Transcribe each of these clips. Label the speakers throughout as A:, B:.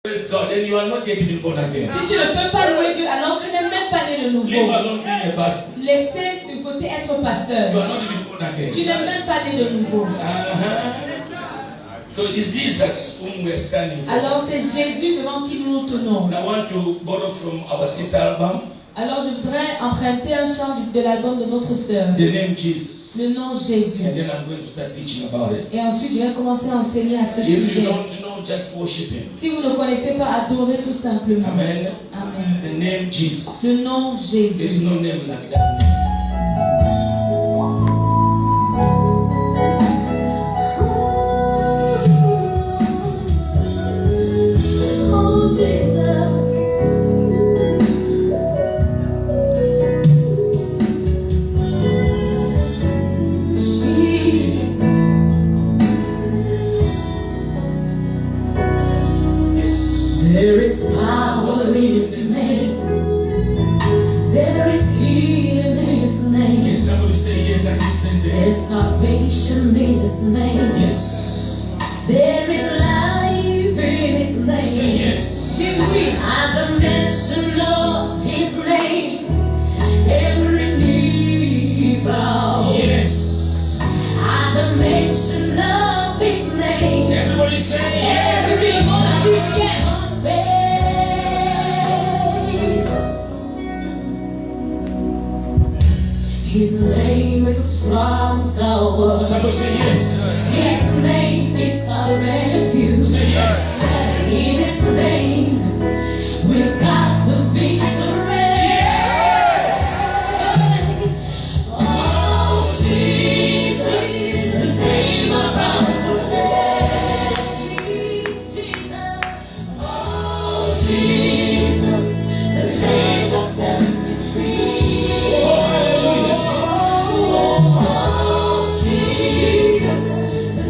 A: Praise God, then you are not yet even born again.
B: Si tu ne peux pas louer Dieu, alors tu n'es même pas né de nouveau.
A: Leave alone being a pastor.
B: Laissez de côté être pasteur.
A: You are not even born again.
B: Tu n'es même pas né de nouveau.
A: So it's Jesus whom we are standing for.
B: Alors c'est Jésus devant qui nous nous tenons.
A: I want to borrow from our sister album.
B: Alors je voudrais emprunter un chant de l'album de notre sœur.
A: The name Jesus.
B: Le nom Jésus.
A: And then I'm going to start teaching about it.
B: Et ensuite je vais commencer à enseigner à ce
A: If you
B: sujet.
A: don't know, just worship Him.
B: Si vous ne connaissez pas, adorez tout simplement.
A: Amen.
B: Amen.
A: The name Jesus.
B: Le nom
A: There's
B: Jésus.
A: no name like that.
C: There is power in His name. There is healing in His name.
A: Can somebody say yes and listen to
C: There's salvation in His name.
A: Yes.
C: There is life in His name.
A: Say yes.
C: At the mention of His name, every knee bows.
A: Yes.
C: At the mention of His name,
A: Everybody say yes.
C: every tongue confess. His name is a strong tower.
A: Somebody say yes.
C: His name is a refuge.
A: Say yes.
C: In His name, we've got the victory. Oh, Jesus, the name above the name. Jesus, oh, Jesus, the name that sets me free. Oh, Jesus, the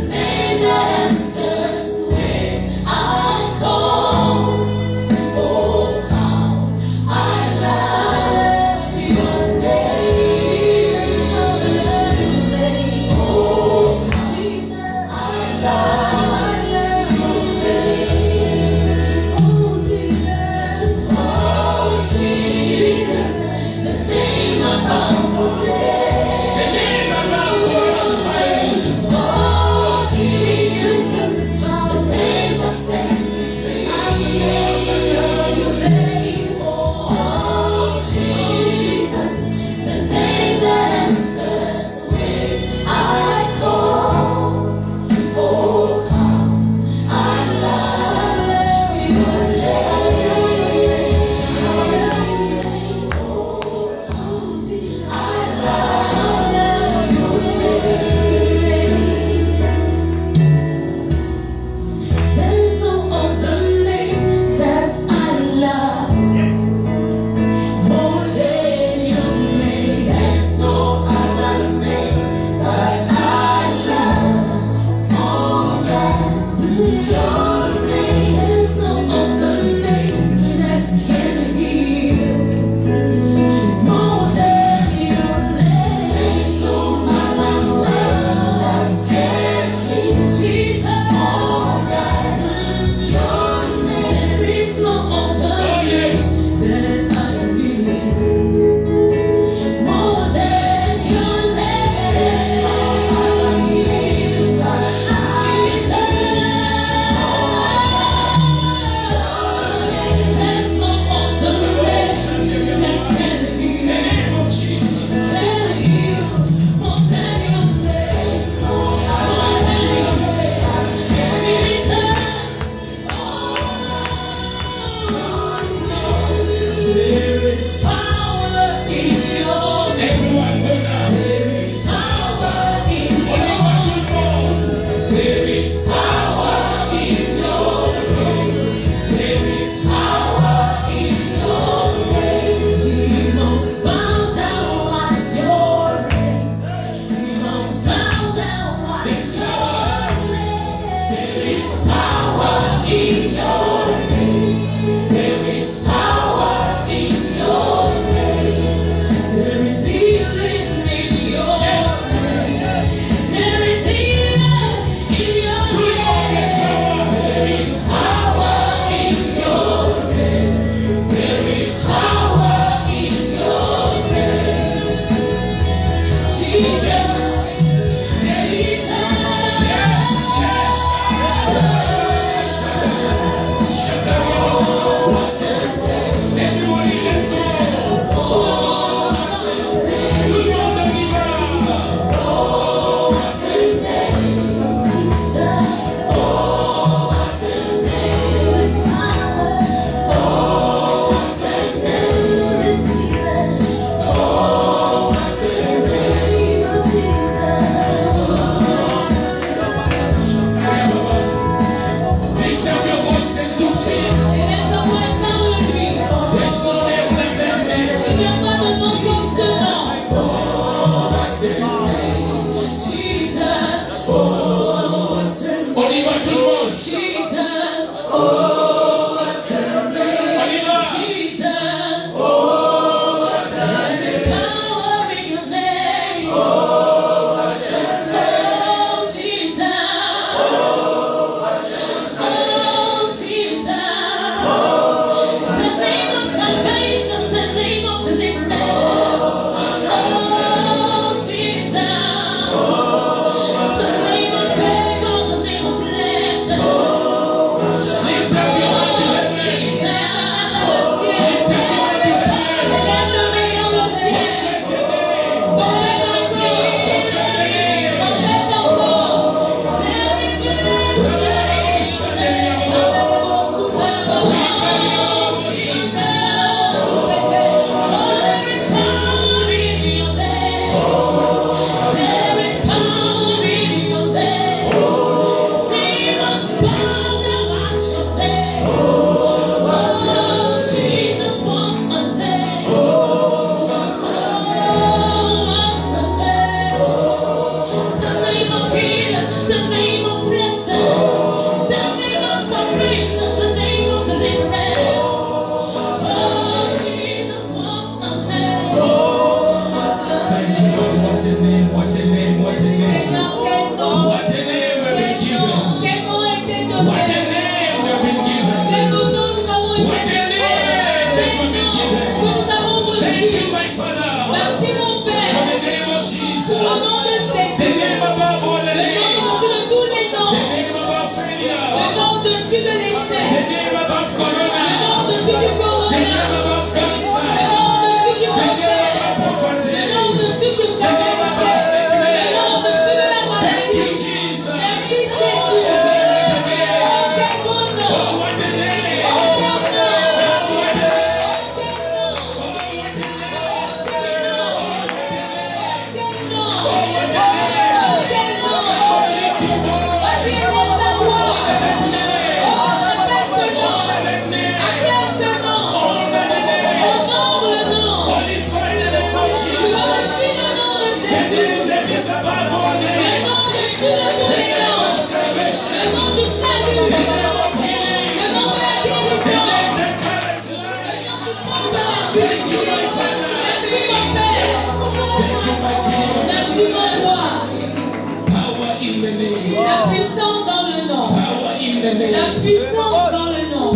B: La puissance dans le nom.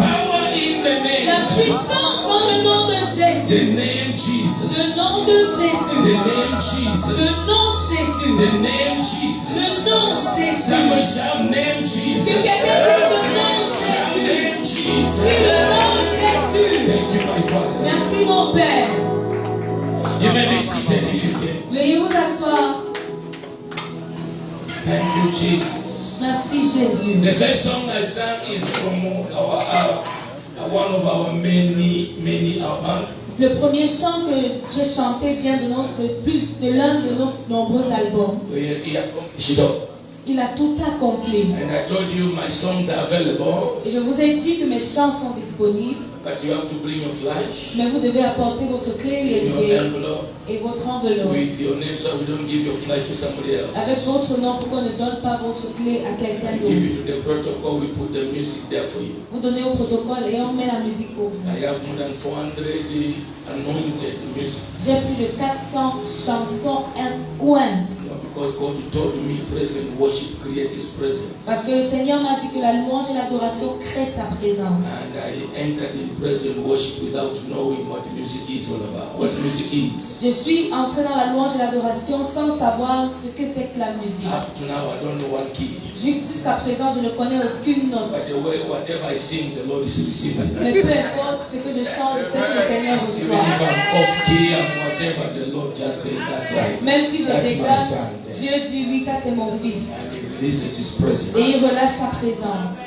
B: La puissance dans le nom de Jésus.
A: The name Jesus.
B: Le nom de Jésus.
A: The name Jesus.
B: Le nom Jésus.
A: The name Jesus.
B: Le nom Jésus.
A: Somebody shout name
B: Que
A: Jesus.
B: quelqu'un dise le nom
A: Shout
B: Jésus.
A: name Jesus.
B: Oui, le nom Jésus.
A: Thank you, my Father.
B: Merci mon Père.
A: You may be seated if you can.
B: Veuillez vous asseoir.
A: Thank you, Jesus.
B: Merci Jésus.
A: The first song I sang is from one of our many albums.
B: Le premier chant que j'ai chanté vient de l'un de nos nombreux albums. Il a tout accompli.
A: And I told you my songs are available,
B: Et je vous ai dit que mes chants sont disponibles,
A: but you have to bring your flash,
B: mais vous devez apporter votre clé
A: your
B: USB
A: envelope
B: et votre enveloppe
A: with your name, so we don't give your flash to somebody else.
B: avec votre nom pour qu'on ne donne pas votre clé à quelqu'un
A: Give
B: d'autre.
A: it to the protocol, we put the music there for you.
B: Vous donnez au protocole et on met la musique pour vous.
A: I have more than 400 anointed music.
B: J'ai plus de 400 chansons ointes.
A: Because God told me present worship create His presence.
B: Parce que le Seigneur m'a dit que la louange et l'adoration créent sa présence.
A: And I entered in present worship without knowing what music is all about. What music is.
B: Je suis entré dans la louange et l'adoration sans savoir ce que c'est que la musique.
A: Up to now, I don't know one key.
B: Jusqu'à présent, je ne connais aucune note.
A: But the way, whatever I sing, the Lord is receiving.
B: Mais peu importe ce que je chante, c'est que le Seigneur
A: Even
B: reçoit.
A: if I'm off key and whatever, the Lord just said, that's right.
B: Même si je
A: That's my
B: déclare,
A: son.
B: Dieu dit oui, ça c'est mon fils.
A: And He releases His presence.
B: Et il relâche sa présence.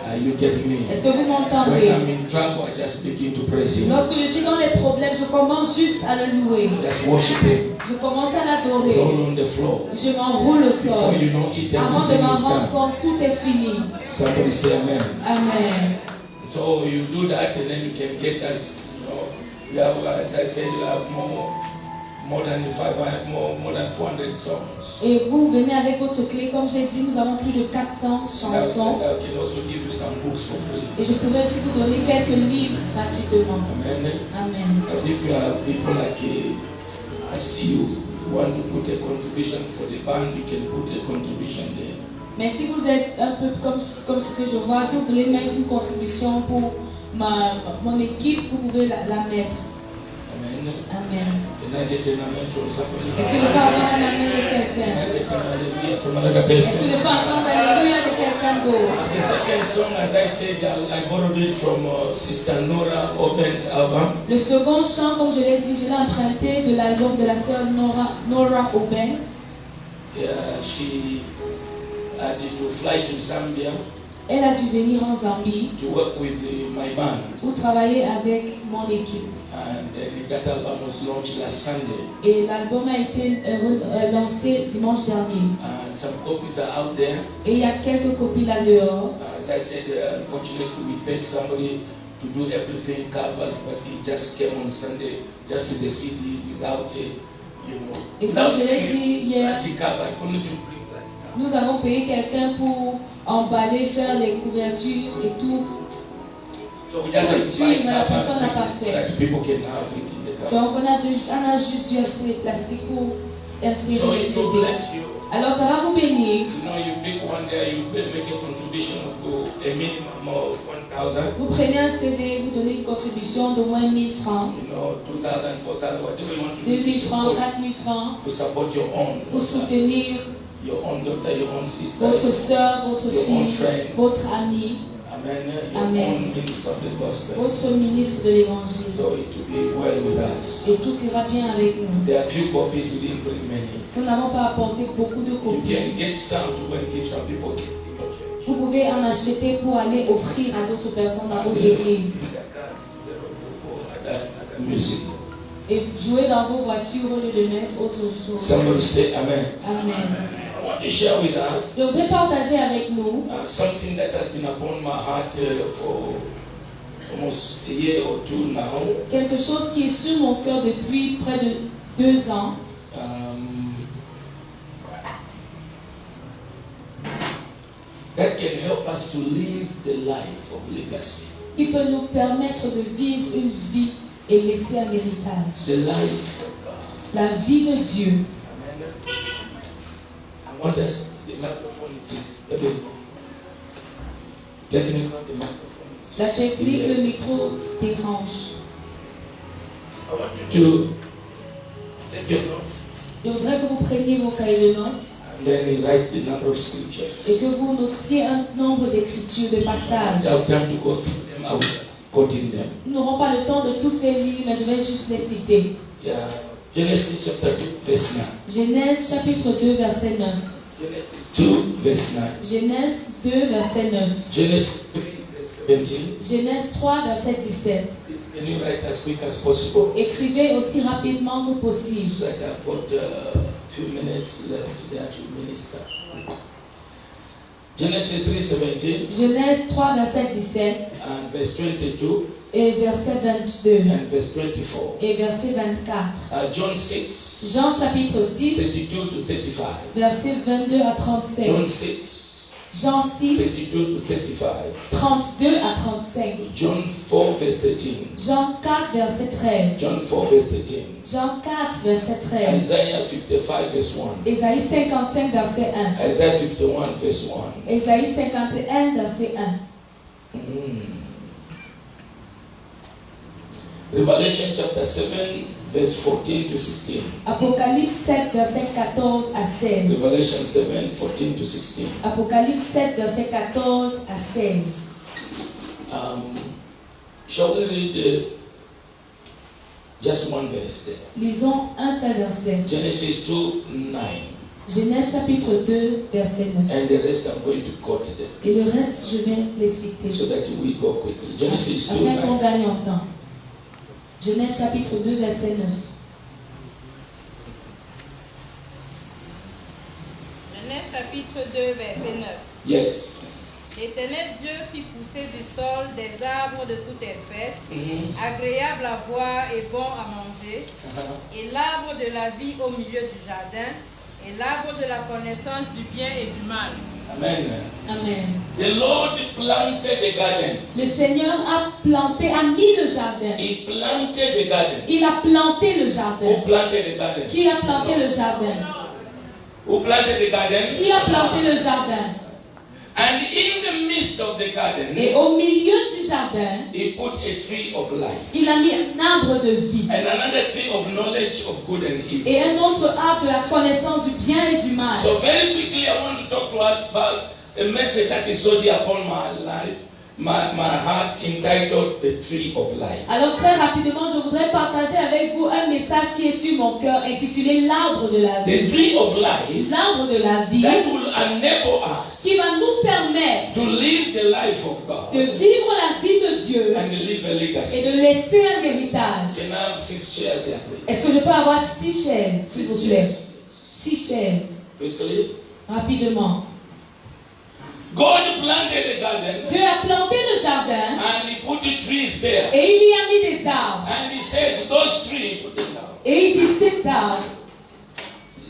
A: Are you getting me?
B: Est-ce que vous
A: When
B: m'entendez?
A: I'm in trouble, I just begin to praise Him.
B: Lorsque je suis dans les problèmes, je commence juste à le louer.
A: Just worship Him.
B: Je commence à l'adorer.
A: Roll on the floor.
B: Je m'enroule au sol.
A: Before you know it,
B: Avant de
A: everything
B: m'en
A: is
B: rendre
A: done.
B: compte, tout est fini.
A: Somebody say Amen.
B: Amen.
A: So you do that, and then you can get us. You have, as I said, you have more than 500, more than 400 songs.
B: Et vous venez avec votre clé. Comme j'ai dit, nous avons plus de 400 chansons.
A: I can also give you some books for free.
B: Et je pourrais aussi vous donner quelques livres gratuitement.
A: Amen.
B: Amen.
A: But if you are people like I see you want to put a contribution for the band, you can put a contribution there.
B: Mais si vous êtes un peu comme ce que je vois, si vous voulez mettre une contribution pour mon équipe, vous pouvez la mettre.
A: Amen.
B: Amen.
A: Can I get an amen from somebody?
B: Est-ce que je peux avoir un amen de
A: Can
B: quelqu'un?
A: I get an hallelujah from another
B: Est-ce que
A: person?
B: je peux entendre alléluia de quelqu'un d'autre?
A: The second song, as I said, I borrowed it from Sister Nora Oben's album.
B: Le second chant, comme je l'ai dit, je l'ai emprunté de l'album de la sœur Nora Oben.
A: Yeah, she had to fly to Zambia.
B: Elle a dû venir en Zambie
A: to work with my band.
B: pour travailler avec mon équipe.
A: And that album was launched last Sunday.
B: Et l'album a été lancé dimanche dernier.
A: And some copies are out there.
B: Et il y a quelques copies là dehors.
A: As I said, unfortunately, we paid somebody to do everything, covers, but he just came on Sunday just with the CD without
B: Et comme je l'ai dit hier,
A: nous
B: avons payé quelqu'un pour emballer, faire les couvertures et tout.
A: So
B: mais la personne n'a pas fait. Donc on a juste dû acheter les plastiques pour insérer les CD. Alors ça va vous bénir. Vous prenez un CD, vous donnez une contribution d'au moins 1000 francs. 2000 francs, 4000 francs. Pour soutenir votre soeur, votre fille, votre ami. Amen. Votre ministre de l'évangile. Et tout ira bien avec nous. Nous n'avons pas apporté beaucoup de copies. Vous pouvez en acheter pour aller offrir à d'autres personnes dans vos églises. Et jouer dans vos voitures au lieu de mettre autre chose.
A: Amen.
B: Amen.
A: I want to share with us
B: Je voudrais partager avec nous
A: something that has been upon my heart for almost a year or two now.
B: Quelque chose qui est sur mon cœur depuis près de 2 ans.
A: That can help us to live the life of legacy.
B: Qui peut nous permettre de vivre une vie et laisser un héritage.
A: The life of God.
B: La vie de Dieu.
A: I want us, the microphone is technical, the microphone is
B: la technique, le micro dérange.
A: I want you to take your notes.
B: Je voudrais que vous preniez vos cahiers de notes.
A: And then you write the number of scriptures.
B: Et que vous notiez un nombre d'écritures, de passages.
A: I have time to go through them. I will quoting them.
B: Nous n'aurons pas le temps de tous les lire, mais je vais juste les citer.
A: Yeah. Genesis chapter 2, verse 9.
B: Genèse chapitre 2, verset 9.
A: Genesis 2, verse 9.
B: Genèse 2, verset 9.
A: Genesis 3, verse 17.
B: Genèse 3, verset 17.
A: Can you write as quick as possible?
B: Écrivez aussi rapidement que possible.
A: So that I've got a few minutes left there to minister. Genesis 3:17.
B: Genèse 3, verset 17.
A: And verse 22.
B: Et verset 22.
A: And verse 24.
B: Et verset 24.
A: John 6.
B: Jean chapitre 6.
A: 32 to 35.
B: Verset 22 à 35.
A: John 6.
B: Jean 6.
A: 32 to 35.
B: 32 à 35.
A: John 4 verse 13.
B: Jean 4 verset 13.
A: John 4 verse 13.
B: Jean 4 verset 13.
A: Isaiah 55 verse 1.
B: Ésaïe 55 verset 1.
A: Isaiah 51 verse 1.
B: Ésaïe 51 verset 1.
A: Revelation chapter 7 verse 14 to 16.
B: Apocalypse 7 verset 14 à 16.
A: Revelation 7 14 to 16.
B: Apocalypse 7 verset 14 à 16.
A: Shall we read just one verse there?
B: Lisons un seul verset.
A: Genesis 2 9.
B: Genèse chapitre 2 verset 9.
A: And the rest I'm going to quote them.
B: Et le reste je vais les citer.
A: So that we go quickly. Genesis 2
B: afin qu'on
A: 9.
B: gagne en temps. Genèse chapitre 2 verset 9.
D: Genèse chapitre 2 verset 9.
A: Yes.
D: L'Éternel Dieu fit pousser du sol des arbres de toute espèce, agréables à voir et bons à manger, et l'arbre de la vie au milieu du jardin, et l'arbre de la connaissance du bien et du mal.
A: Amen.
B: Amen.
A: The Lord planted the garden.
B: Le Seigneur a mis le jardin.
A: He planted the garden.
B: Il a planté le jardin.
A: Who planted the garden?
B: Qui a planté le jardin?
A: Who planted the garden?
B: Qui a planté le jardin?
A: And in the midst of the garden,
B: Et au milieu du jardin,
A: he put a tree of life.
B: il a mis un arbre de vie.
A: And another tree of knowledge of good and evil.
B: Et un autre arbre de la connaissance du bien et du mal.
A: So very quickly I want to talk to us about a message that is so dear upon my life, my heart, entitled The Tree of Life.
B: Alors très rapidement, je voudrais partager avec vous un message qui est sur mon cœur intitulé l'arbre de la vie.
A: The tree of life
B: L'arbre de la vie
A: that will enable us
B: qui va nous permettre
A: to live the life of God
B: de vivre la vie de Dieu
A: and leave a legacy.
B: et de laisser un héritage.
A: Can I have 6 chairs there, please?
B: Est-ce que je peux avoir 6 chaises, s'il vous plaît? 6 chaises.
A: Quickly.
B: Rapidement.
A: God planted the garden.
B: Dieu a planté le jardin.
A: And he put the trees there.
B: Et il y a mis des arbres.
A: And he says, those trees, put them down.
B: Et il dit cet arbre.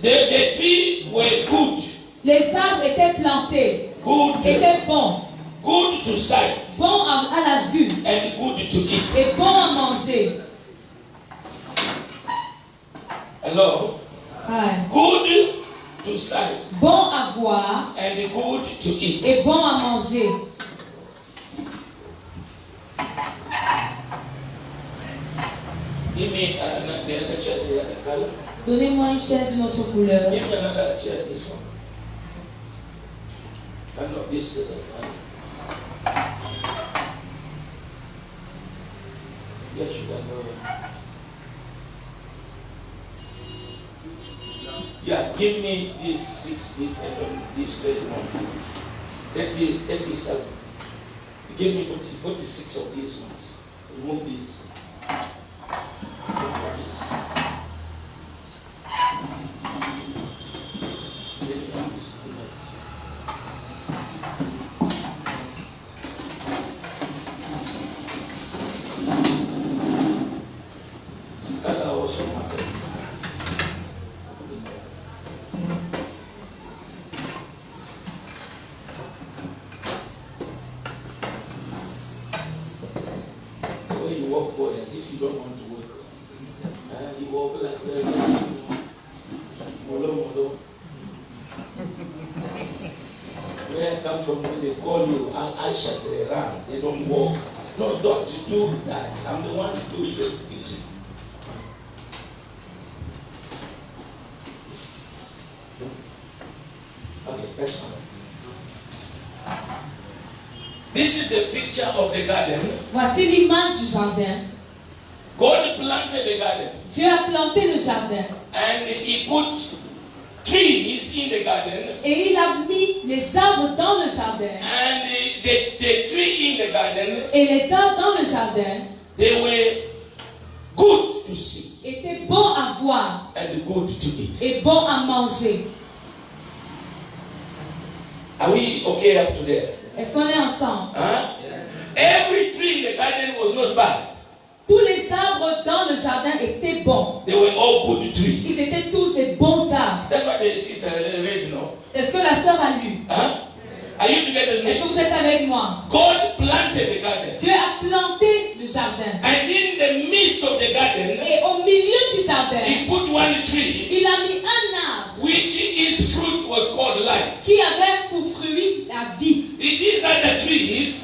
A: The trees were good.
B: Les arbres étaient plantés.
A: Good.
B: Étaient bons.
A: Good to sight.
B: Bon à la vue.
A: And good to eat.
B: Et bon à manger.
A: Hello?
B: Hi.
A: Good to sight.
B: Bon à voir.
A: And good to eat.
B: Et bon à manger.
A: Give me another chair, the other color.
B: Donnez-moi une chaise d'une autre couleur.
A: Give me another chair, this one. And not this one. Yes, you can go. Yeah, give me this 6, this, and this red one. Take this out. Give me, put the 6 of these ones. Remove these. They don't walk. No, don't do that. I'm the one to do it. Okay, that's fine. This is the picture of the garden.
B: Voici l'image du jardin.
A: God planted the garden.
B: Dieu a planté le jardin.
A: And he put trees in the garden.
B: Et il a mis les arbres dans le jardin.
A: And the tree in the garden.
B: Et les arbres dans le jardin.
A: They were good to see.
B: Étaient bons à voir.
A: And good to eat.
B: Et bons à manger.
A: Are we okay up to there?
B: Est-ce qu'on est ensemble?
A: Huh? Yes. Every tree in the garden was not bad.
B: Tous les arbres dans le jardin étaient bons.
A: They were all good trees.
B: Ils étaient tous des bons arbres.
A: That's what the sister read, no?
B: Est-ce que la sœur a lu?
A: Huh? Are you together with me?
B: Est-ce que vous êtes avec moi?
A: God planted the garden.
B: Dieu a planté le jardin.
A: And in the midst of the garden,
B: Et au milieu du jardin,
A: he put one tree,
B: il a mis un arbre
A: which its fruit was called life.
B: qui avait pour fruit la vie.
A: These are the trees.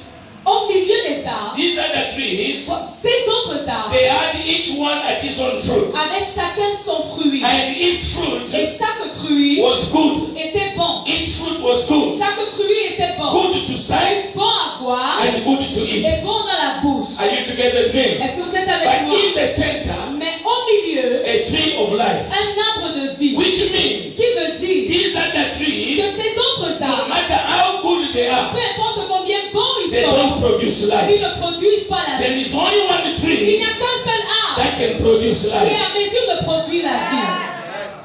B: Au milieu des arbres,
A: These are the trees.
B: ces autres arbres
A: They had each one at its own fruit.
B: avaient chacun son fruit.
A: And its fruit
B: Et chaque fruit
A: was good.
B: était bon.
A: Its fruit was good.
B: Chaque fruit était bon.
A: Good to sight
B: Bon à voir
A: and good to eat.
B: et bon dans la bouche.
A: Are you together with me?
B: Est-ce que vous êtes avec
A: But
B: moi?
A: in the center,
B: Mais au milieu,
A: a tree of life.
B: un arbre de vie.
A: Which means
B: Qui veut dire
A: these are the
B: que
A: trees,
B: ces autres
A: no
B: arbres,
A: matter how good they are,
B: peu importe combien bons ils
A: they
B: sont,
A: don't produce
B: ils
A: life.
B: ne produisent pas la vie.
A: There is only one
B: Il
A: tree
B: n'y a qu'un seul arbre
A: that can produce
B: qui est
A: life.
B: en mesure de produire la vie.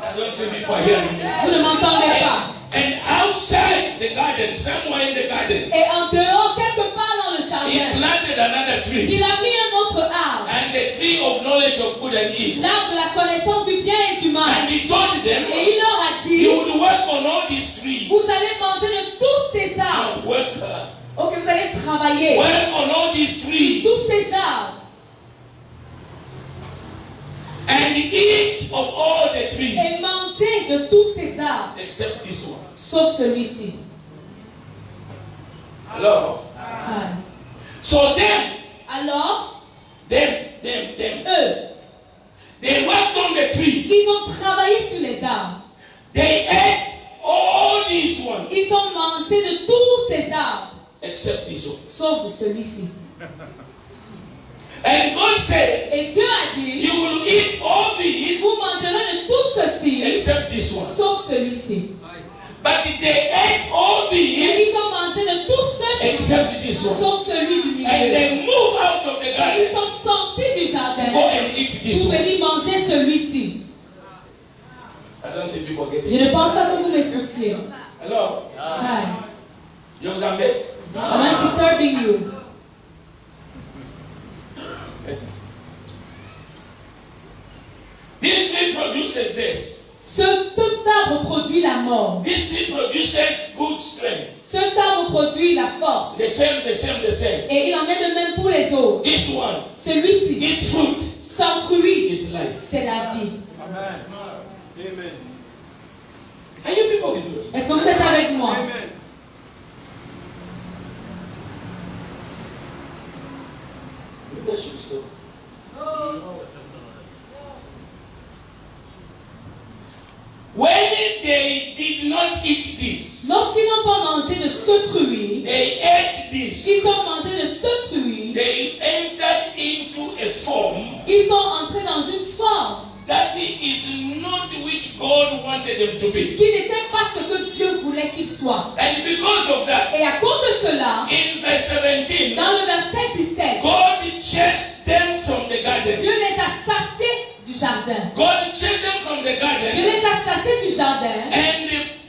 A: I don't think people are hearing me.
B: Vous ne m'entendez pas?
A: And outside the garden, somewhere in the garden,
B: Et en dehors, quelque part dans le
A: he
B: jardin,
A: planted another tree.
B: il a mis un autre arbre,
A: And the tree of knowledge of good and evil.
B: l'arbre de la connaissance du bien et du mal.
A: And he told them,
B: Et il leur a dit,
A: you would work on all these trees.
B: vous allez manger de tous ces arbres.
A: Now work,
B: Ok, vous allez travailler.
A: work on all these trees.
B: Tous ces arbres.
A: And eat of all the trees.
B: Et manger de tous ces arbres.
A: Except this one.
B: Sauf celui-ci.
A: Hello.
B: Ah.
A: So them,
B: Alors,
A: eux,
B: eux,
A: they worked on the trees.
B: ils ont travaillé sur les arbres.
A: They ate all these ones.
B: Ils ont mangé de tous ces arbres.
A: Except this one.
B: Sauf de celui-ci.
A: And God said,
B: Et Dieu a dit,
A: you will eat all these
B: vous mangerez de tout ceci,
A: except this one.
B: sauf celui-ci.
A: But they ate all
B: Et
A: these except this one.
B: sauf celui du milieu.
A: And they move out of the
B: Et
A: garden
B: ils sont sortis du jardin
A: to go and eat this
B: pour
A: one.
B: venir manger celui-ci.
A: I don't think people get
B: Je
A: it.
B: ne pense pas que vous m'écoutiez.
A: Alors,
B: Hi.
A: je vous embête.
B: Am I disturbing you?
A: This tree produces death.
B: Cet arbre produit la mort.
A: This tree produces good strength.
B: Cet arbre produit la force.
A: The same, the same, the same.
B: Et il en est de même pour les autres.
A: This one,
B: Celui-ci,
A: this fruit
B: sans fruit,
A: is life.
B: c'est la vie.
E: Amen. Amen.
A: Are you people with me?
B: Est-ce que vous êtes avec moi?
E: Amen.
A: Maybe I should stop. When they did not eat this,
B: Lorsqu'ils n'ont pas mangé de ce fruit,
A: they ate this.
B: ils ont mangé de ce fruit,
A: They entered into a form
B: ils sont entrés dans une forme
A: that is not which God wanted them to be.
B: qui n'était pas ce que Dieu voulait qu'ils soient.
A: And because of that,
B: Et à cause de cela,
A: in verse 17,
B: dans le verset 17,
A: God chased them from the garden.
B: Dieu les a chassés du jardin.
A: God chased them from the
B: Dieu
A: garden.
B: les a chassés du jardin.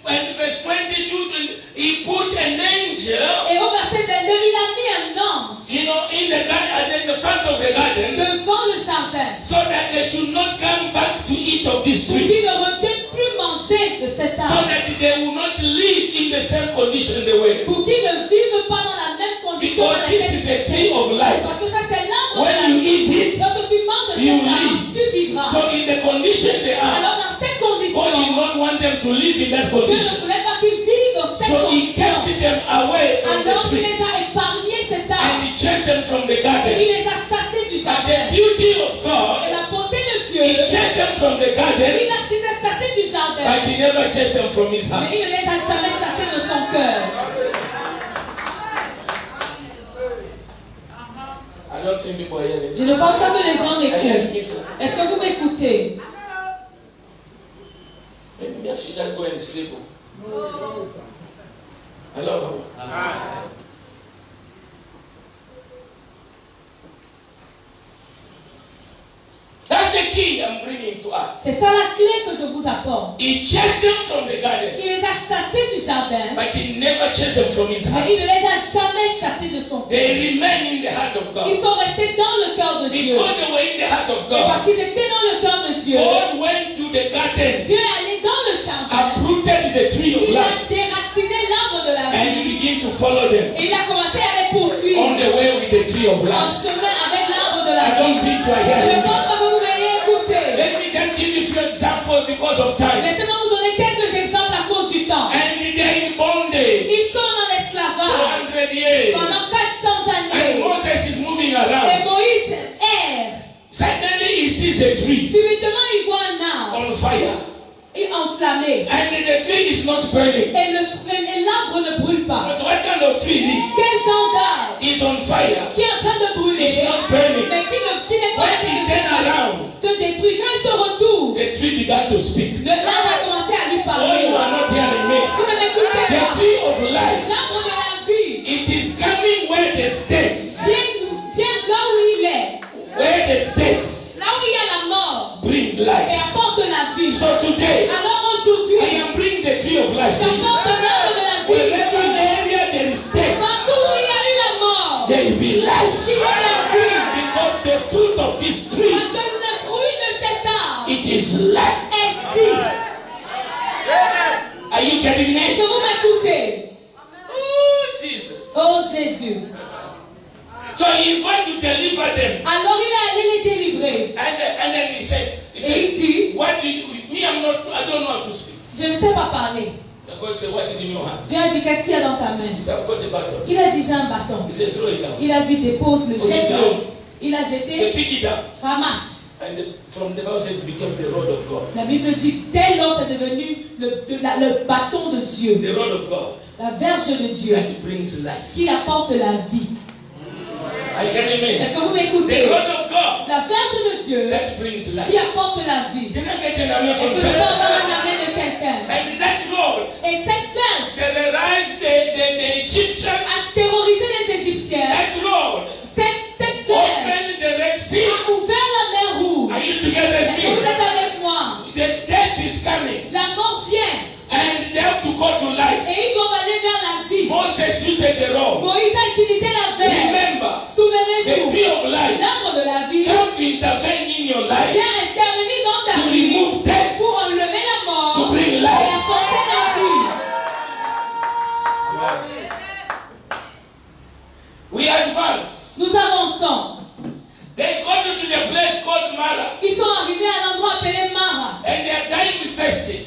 A: And verse 22, he put an angel,
B: Et au verset 22, il a mis un ange
A: in the garden, in the front of the garden,
B: devant le jardin
A: so that they should not come back to eat of this
B: pour
A: tree.
B: qu'ils ne reviennent plus manger de cet
A: So
B: arbre.
A: that they will not live in the same condition they were.
B: Pour qu'ils ne vivent pas dans la même condition dans
A: Because this
B: laquelle
A: is a tree of life.
B: Parce que ça c'est l'arbre de la
A: When you
B: vie.
A: eat it,
B: Lorsque tu manges de
A: you
B: cet arbre,
A: live.
B: tu vivras.
A: So in the condition they are,
B: Alors dans cette
A: God did
B: condition,
A: not want them to live in that
B: Dieu ne
A: condition.
B: voulait pas qu'ils vivent dans cette
A: So he
B: condition.
A: kept them away from the
B: Alors il
A: tree.
B: les a épargnés cet
A: And
B: arbre.
A: he chased them from the
B: Et
A: garden.
B: il les a chassés du
A: But
B: jardin.
A: the beauty of
B: Et
A: God,
B: la beauté de Dieu,
A: he chased them from the garden,
B: il les a chassés du jardin.
A: but he never chased them from his heart.
B: Mais il ne les a jamais chassés de son cœur.
A: I don't think people are hearing.
B: Je ne pense pas que les gens
A: I hear
B: m'écoutent.
A: this.
B: Est-ce que vous m'écoutez?
A: Maybe I should just go and sleep. Hello. That's the key I'm bringing to us.
B: C'est ça la clé que je vous apporte.
A: He chased them from the garden,
B: Il les a chassés du jardin,
A: but he never chased them from his heart.
B: mais il ne les a jamais chassés de son cœur.
A: They remain in the heart of
B: Ils
A: God.
B: sont restés dans le cœur de Dieu.
A: Because they were in the heart of
B: Et parce
A: God,
B: qu'ils étaient dans le cœur de Dieu,
A: God went to the garden,
B: Dieu est allé dans le jardin.
A: uprooted the tree of
B: Il a
A: life,
B: déraciné l'arbre de la
A: and
B: vie.
A: he began to follow them
B: Et il a commencé à les
A: on
B: poursuivre
A: the way with the tree of
B: en
A: life.
B: chemin avec l'arbre de la
A: I
B: vie.
A: don't think you are
B: Je ne
A: hearing me.
B: pense pas que vous m'ayez écouté.
A: Let me just give you a few examples because of time.
B: Laissez-moi vous donner quelques exemples à cause du temps.
A: And they're in bondage.
B: Ils sont dans l'esclavage
A: 400 years.
B: pendant 400
A: And
B: années.
A: Moses is moving
B: Et
A: around.
B: Moïse erre.
A: Suddenly he sees a tree
B: Subitement, il voit un arbre
A: on fire.
B: enflammé.
A: And the tree is not burning.
B: Et l'arbre ne brûle pas.
A: But what kind of tree is
B: Quel genre d'arbre
A: it? Is on fire.
B: qui est en train de brûler,
A: It's not burning.
B: mais qui n'est pas en
A: When
B: train
A: he
B: de
A: turned around,
B: se détruire. Quand il se retourne,
A: the tree began to speak.
B: l'arbre a commencé à lui
A: Oh,
B: parler.
A: you are not hearing me.
B: Vous ne m'écoutez
A: The
B: pas.
A: tree of life,
B: L'arbre de la vie
A: it is coming where the states,
B: vient là où il est.
A: where the states
B: Là où il y a la mort
A: bring
B: et
A: life.
B: apporte la vie.
A: So today,
B: Alors aujourd'hui,
A: I am bringing the tree of life. to you.
B: j'apporte l'arbre de la vie
A: Wherever
B: ici.
A: area there is death,
B: Partout où il y a eu la mort,
A: there will be life.
B: il y a la vie.
A: Because the fruit of this tree,
B: Parce que le fruit de cet arbre
A: it is life.
B: est vie.
A: Are you getting
B: Est-ce que
A: me?
B: vous m'écoutez?
A: Oh, Jesus.
B: Oh Jésus.
A: So he is going to deliver them.
B: Alors il est allé les délivrer.
A: And then he said,
B: Et il dit,
A: what do you, me, I don't know how to speak.
B: je ne sais pas parler.
A: The God said, what is in your hand?
B: Dieu a dit, qu'est-ce qu'il y a dans ta main?
A: He said, I've got the baton.
B: Il a dit, j'ai un bâton.
A: He said, throw it down.
B: Il a dit, dépose-le,
A: Put it
B: jette-le.
A: down.
B: Il a
A: He said,
B: jeté,
A: pick it up.
B: ramasse.
A: And from the Bible said it became the rod of God.
B: La Bible dit, dès lors c'est devenu le bâton de Dieu,
A: The rod of God
B: la verge de Dieu,
A: that brings life.
B: qui apporte la vie.
A: Are you getting me?
B: Est-ce que vous m'écoutez?
A: The rod of God
B: La verge de Dieu
A: that brings
B: qui
A: life.
B: apporte la vie.
A: Can I get an amen
B: Est-ce
A: from
B: que je peux avoir
A: somebody?
B: un amen de quelqu'un?
A: And that rod
B: Et cette verge
A: terrorized the Egyptians
B: a terrorisé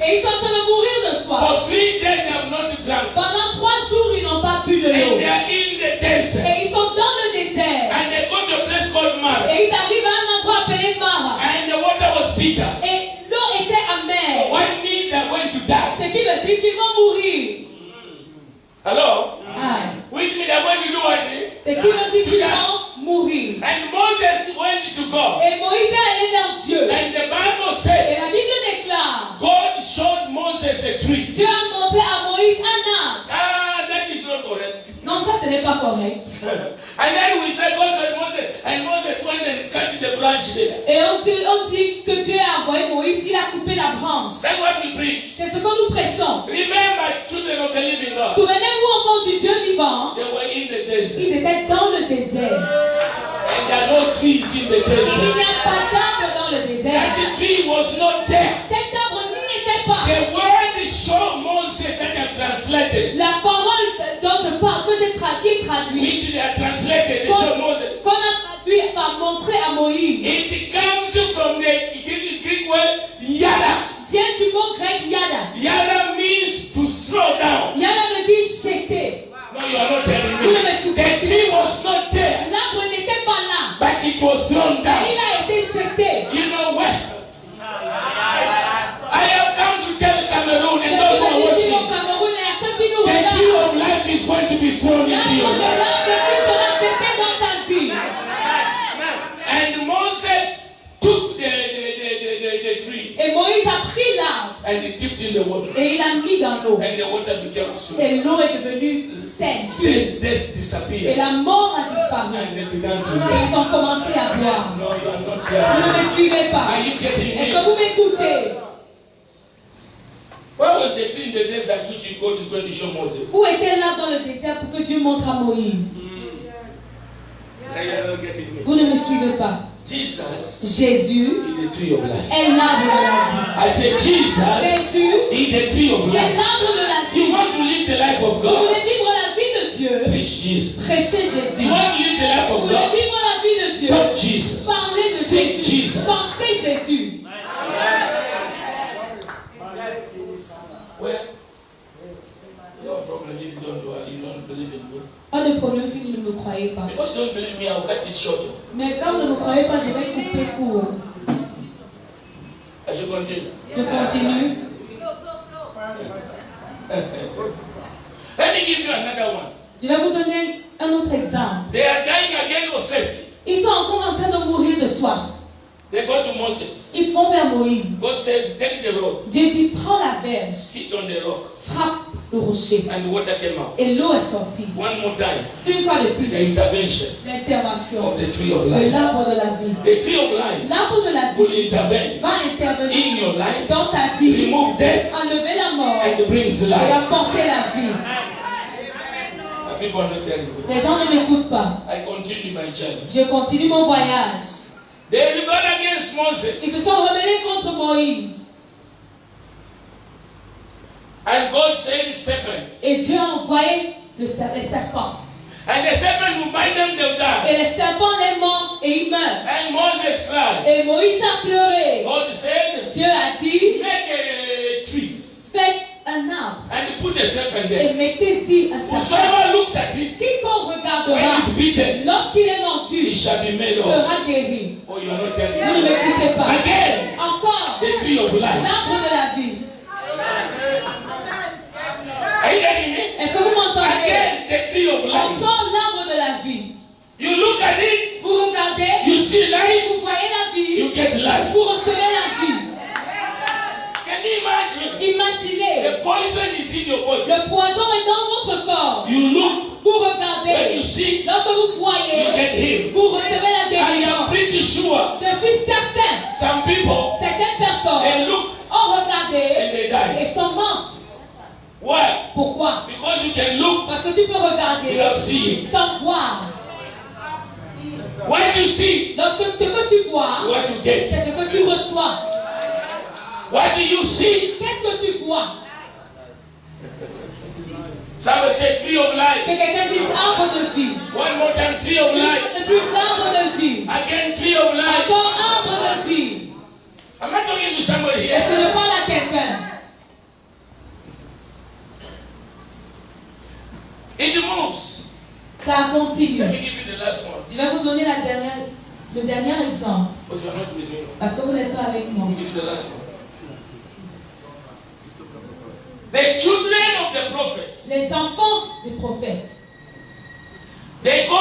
B: Et ils sont en train de mourir de soif.
A: For 3 days they have not drunk.
B: Pendant 3 jours, ils n'ont pas bu de
A: And
B: l'eau.
A: they are in the desert.
B: Et ils sont dans le désert.
A: And they go to a place called Mara.
B: Et ils arrivent à un endroit appelé Mara.
A: And the water was bitter.
B: Et l'eau était amère.
A: What means they're going to die?
B: Ce qui veut dire qu'ils vont mourir.
A: Hello?
B: Ah.
A: Which means they're going to do what?
B: Ce qui veut dire qu'ils vont mourir.
A: And Moses went to God.
B: Et Moïse est allé vers Dieu.
A: And the Bible
B: Et
A: said,
B: la Bible déclare,
A: God showed Moses a tree.
B: Dieu a montré à Moïse un arbre.
A: Ah, that is not correct.
B: Non, ça ce n'est pas correct.
A: And then we said, God showed Moses. And Moses went and cut the branch there.
B: Et on dit que Dieu a envoyé Moïse, il a coupé la branche.
A: That's what we preach.
B: C'est ce que nous prêchons.
A: Remember, children of the living God.
B: Souvenez-vous enfants du Dieu vivant,
A: They were in the desert.
B: ils étaient dans le désert.
A: And there are no trees in the
B: Il
A: desert.
B: n'y a pas d'arbre dans le désert.
A: And the tree was not there.
B: Cet arbre n'y était pas.
A: The word showed Moses that are translated.
B: La parole dont je parle, que j'ai traduit,
A: Which they are translated, they show Moses.
B: qu'on a traduit par montrer à Moïse,
A: It comes from the Greek word yada.
B: vient du mot grec yada.
A: Yada means to slow down.
B: Yada veut dire jeter.
A: No, you are not telling
B: Vous
A: me.
B: ne me
A: The
B: souvenez
A: tree was not there,
B: L'arbre n'était pas là,
A: but it was thrown
B: mais
A: down.
B: il a été jeté.
A: You know what? I have come to tell Cameroon and
B: Je
A: those who are
B: suis ici au
A: watching,
B: Cameroun et à ceux qui nous
A: the tree
B: regardent,
A: of life is going to be thrown into
B: l'arbre
A: your
B: de
A: life.
B: l'âme de Christ sera jeté dans ta vie.
A: And Moses took the tree
B: Et Moïse a pris l'arbre
A: and he dipped in the water.
B: et il l'a mis dans l'eau.
A: And the water became sweet.
B: Et l'eau est devenue saine, pure.
A: Death
B: Et
A: disappeared.
B: la mort a disparu.
A: And they began to
B: Et
A: live.
B: ils ont commencé à boire.
A: No, you are not
B: Vous
A: here.
B: ne me suivez pas.
A: Are you getting
B: Est-ce
A: me?
B: que vous m'écoutez?
A: Where was the tree in the desert which God is going to show Moses?
B: Où était l'arbre dans le désert pour que Dieu montre à Moïse?
A: Are you getting me?
B: Vous ne me suivez pas.
A: Jesus
B: Jésus
A: is the tree of life.
B: est l'arbre de la
A: I said, Jesus
B: vie. Jésus
A: is the tree of
B: est
A: life.
B: l'arbre de la
A: You
B: vie.
A: want to live the life of
B: Vous
A: God?
B: voulez vivre la vie de Dieu?
A: Preach Jesus.
B: Prêchez
A: You
B: Jésus.
A: want to live the life
B: Vous
A: of
B: voulez
A: God?
B: vivre la vie de Dieu?
A: Talk Jesus.
B: Parlez de
A: Think
B: Jésus.
A: Jesus.
B: Pensez Jésus.
A: Well, your problem is you don't believe in me.
B: Pas de problème si vous ne me croyez pas.
A: Because you don't believe me, I'll cut it short.
B: Mais comme vous ne me croyez pas, je vais couper court.
A: I should continue.
B: Je continue.
A: Let me give you another one.
B: Je vais vous donner un autre exemple.
A: They are dying again of thirsty.
B: Ils sont encore en train de mourir de soif.
A: They go to Moses.
B: Ils vont vers Moïse.
A: God says, take the rope,
B: Dieu dit, prends la verge,
A: sit on the rock,
B: frappe le rocher.
A: and water came out.
B: Et l'eau est sortie.
A: One more time,
B: Une fois de
A: the
B: plus,
A: intervention
B: l'intervention
A: of the tree of
B: de
A: life.
B: l'arbre de la vie.
A: The tree of life
B: L'arbre de la
A: will
B: vie
A: intervene
B: va
A: in
B: intervenir
A: your life,
B: dans ta vie,
A: remove death,
B: enlever la mort
A: and brings
B: et
A: life.
B: apporter la vie.
A: People are not telling me.
B: Les gens ne m'écoutent pas.
A: I continue my journey.
B: Je continue mon voyage.
A: They rebelled against Moses.
B: Ils se sont rebellés contre Moïse.
A: And God sent serpent.
B: Et Dieu a envoyé les serpents.
A: And the serpent will bite them, they'll die.
B: Et les serpents les mordent et ils meurent.
A: And Moses cried.
B: Et Moïse a pleuré.
A: God said,
B: Dieu a dit,
A: make a tree
B: faites un arbre
A: and put the serpent
B: et
A: there.
B: mettez-y un serpent.
A: Whosoever looked at it,
B: Quiconque
A: when
B: regardera,
A: it's beaten,
B: lorsqu'il est
A: he
B: mordu,
A: shall be made whole.
B: sera guéri.
A: Oh, you are not telling
B: Vous ne
A: me.
B: m'écoutez pas.
A: Again,
B: Encore,
A: the tree of life.
B: l'arbre de la vie.
A: Are you getting me?
B: Est-ce que vous m'entendez?
A: Again, the tree of life.
B: Encore l'arbre de la vie.
A: You look at it,
B: Vous regardez,
A: you see life,
B: vous voyez la
A: you
B: vie,
A: get life.
B: vous recevez la vie.
A: Can you imagine?
B: Imaginez,
A: The poison is in your body.
B: le poison est dans votre corps.
A: You look,
B: Vous
A: when
B: regardez,
A: you see,
B: lorsque vous
A: you
B: voyez,
A: get healed.
B: vous recevez la
A: I am
B: guérison.
A: pretty sure
B: Je suis certain,
A: some people,
B: certaines personnes
A: they look
B: ont regardé
A: and they die.
B: et sont mortes.
A: Why?
B: Pourquoi?
A: Because you can look
B: Parce que tu peux regarder
A: without seeing.
B: sans voir.
A: What you see,
B: Lorsque ce que tu vois,
A: what you get.
B: c'est ce que tu reçois.
A: What do you see?
B: Qu'est-ce que tu vois?
A: Somebody say tree of life.
B: Que quelqu'un dise arbre de vie.
A: One more time, tree of
B: Une
A: life.
B: fois de plus, arbre de vie.
A: Again, tree of life.
B: Encore arbre de vie.
A: I'm not talking to somebody
B: Est-ce que
A: here.
B: je parle à quelqu'un? Ça continue.
A: Let me give you the last one.
B: Je vais vous donner le dernier exemple.
A: But you are not with me.
B: Parce que vous n'êtes pas avec moi.
A: Let me give you the last one. The children of the prophet.
B: Les enfants du prophète.
A: They go,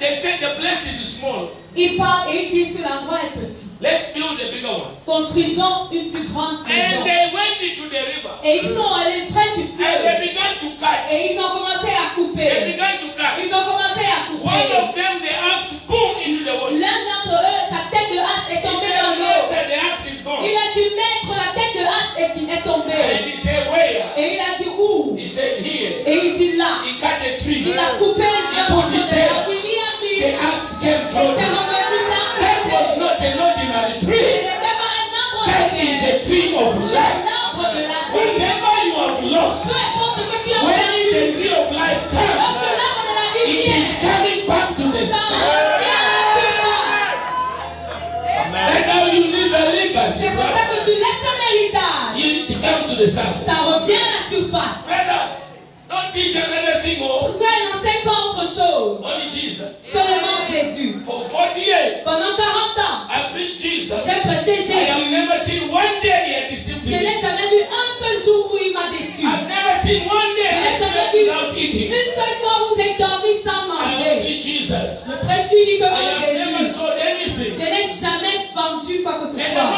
A: they say the place is small.
B: Ils parlent et ils disent que l'endroit est petit.
A: Let's build a bigger one.
B: Construisons une plus grande
A: And
B: maison.
A: they went into the river.
B: Et ils sont allés près du
A: And
B: fleuve.
A: they began to cut.
B: Et ils ont commencé à
A: They
B: couper.
A: began to cut.
B: Ils ont commencé à
A: One
B: couper.
A: of them, the axe, boom, into the water.
B: L'un d'entre eux, sa tête de hache est
A: He
B: tombée
A: said,
B: dans l'eau.
A: Master, the axe is gone.
B: Il a dû mettre la tête de hache et il est
A: And
B: tombé.
A: he said, where?
B: Et il a dit où?
A: He said, here.
B: Et il dit là.
A: He cut the tree.
B: Il a coupé un morceau de l'arbre. Il y a mis.
A: The axe came
B: Et
A: from
B: c'est
A: him.
B: revenu ça.
A: That was not an ordinary
B: Ce
A: tree.
B: n'était pas un arbre
A: That
B: de
A: is
B: terre.
A: a tree of life.
B: L'arbre de la vie.
A: Whatever you have lost,
B: Peu importe ce que tu as
A: when
B: perdu.
A: the tree of life
B: Lorsque
A: comes,
B: l'arbre de la vie
A: it
B: vient.
A: is coming back to the
B: Ça
A: sun.
B: revient à la surface.
A: That's how you live a legacy.
B: C'est comme ça que tu laisses un héritage.
A: It comes to the surface.
B: Ça revient à la surface.
A: Brother, don't teach another thing. Oh,
B: Frère, n'enseigne pas autre chose.
A: only Jesus.
B: Seulement Jésus.
A: For 40 years,
B: Pendant 40 ans,
A: I preached Jesus.
B: j'ai prêché
A: I have
B: Jésus.
A: never seen one day he had deceived
B: Je n'ai
A: me.
B: jamais vu un seul jour où il m'a déçu.
A: I've never seen one day I slept without eating.
B: Une seule fois où j'ai dormi sans
A: I
B: manger.
A: preach Jesus.
B: Je prêche uniquement
A: I have never
B: Jésus.
A: sold anything.
B: Je n'ai jamais vendu quoi que ce
A: And
B: soit.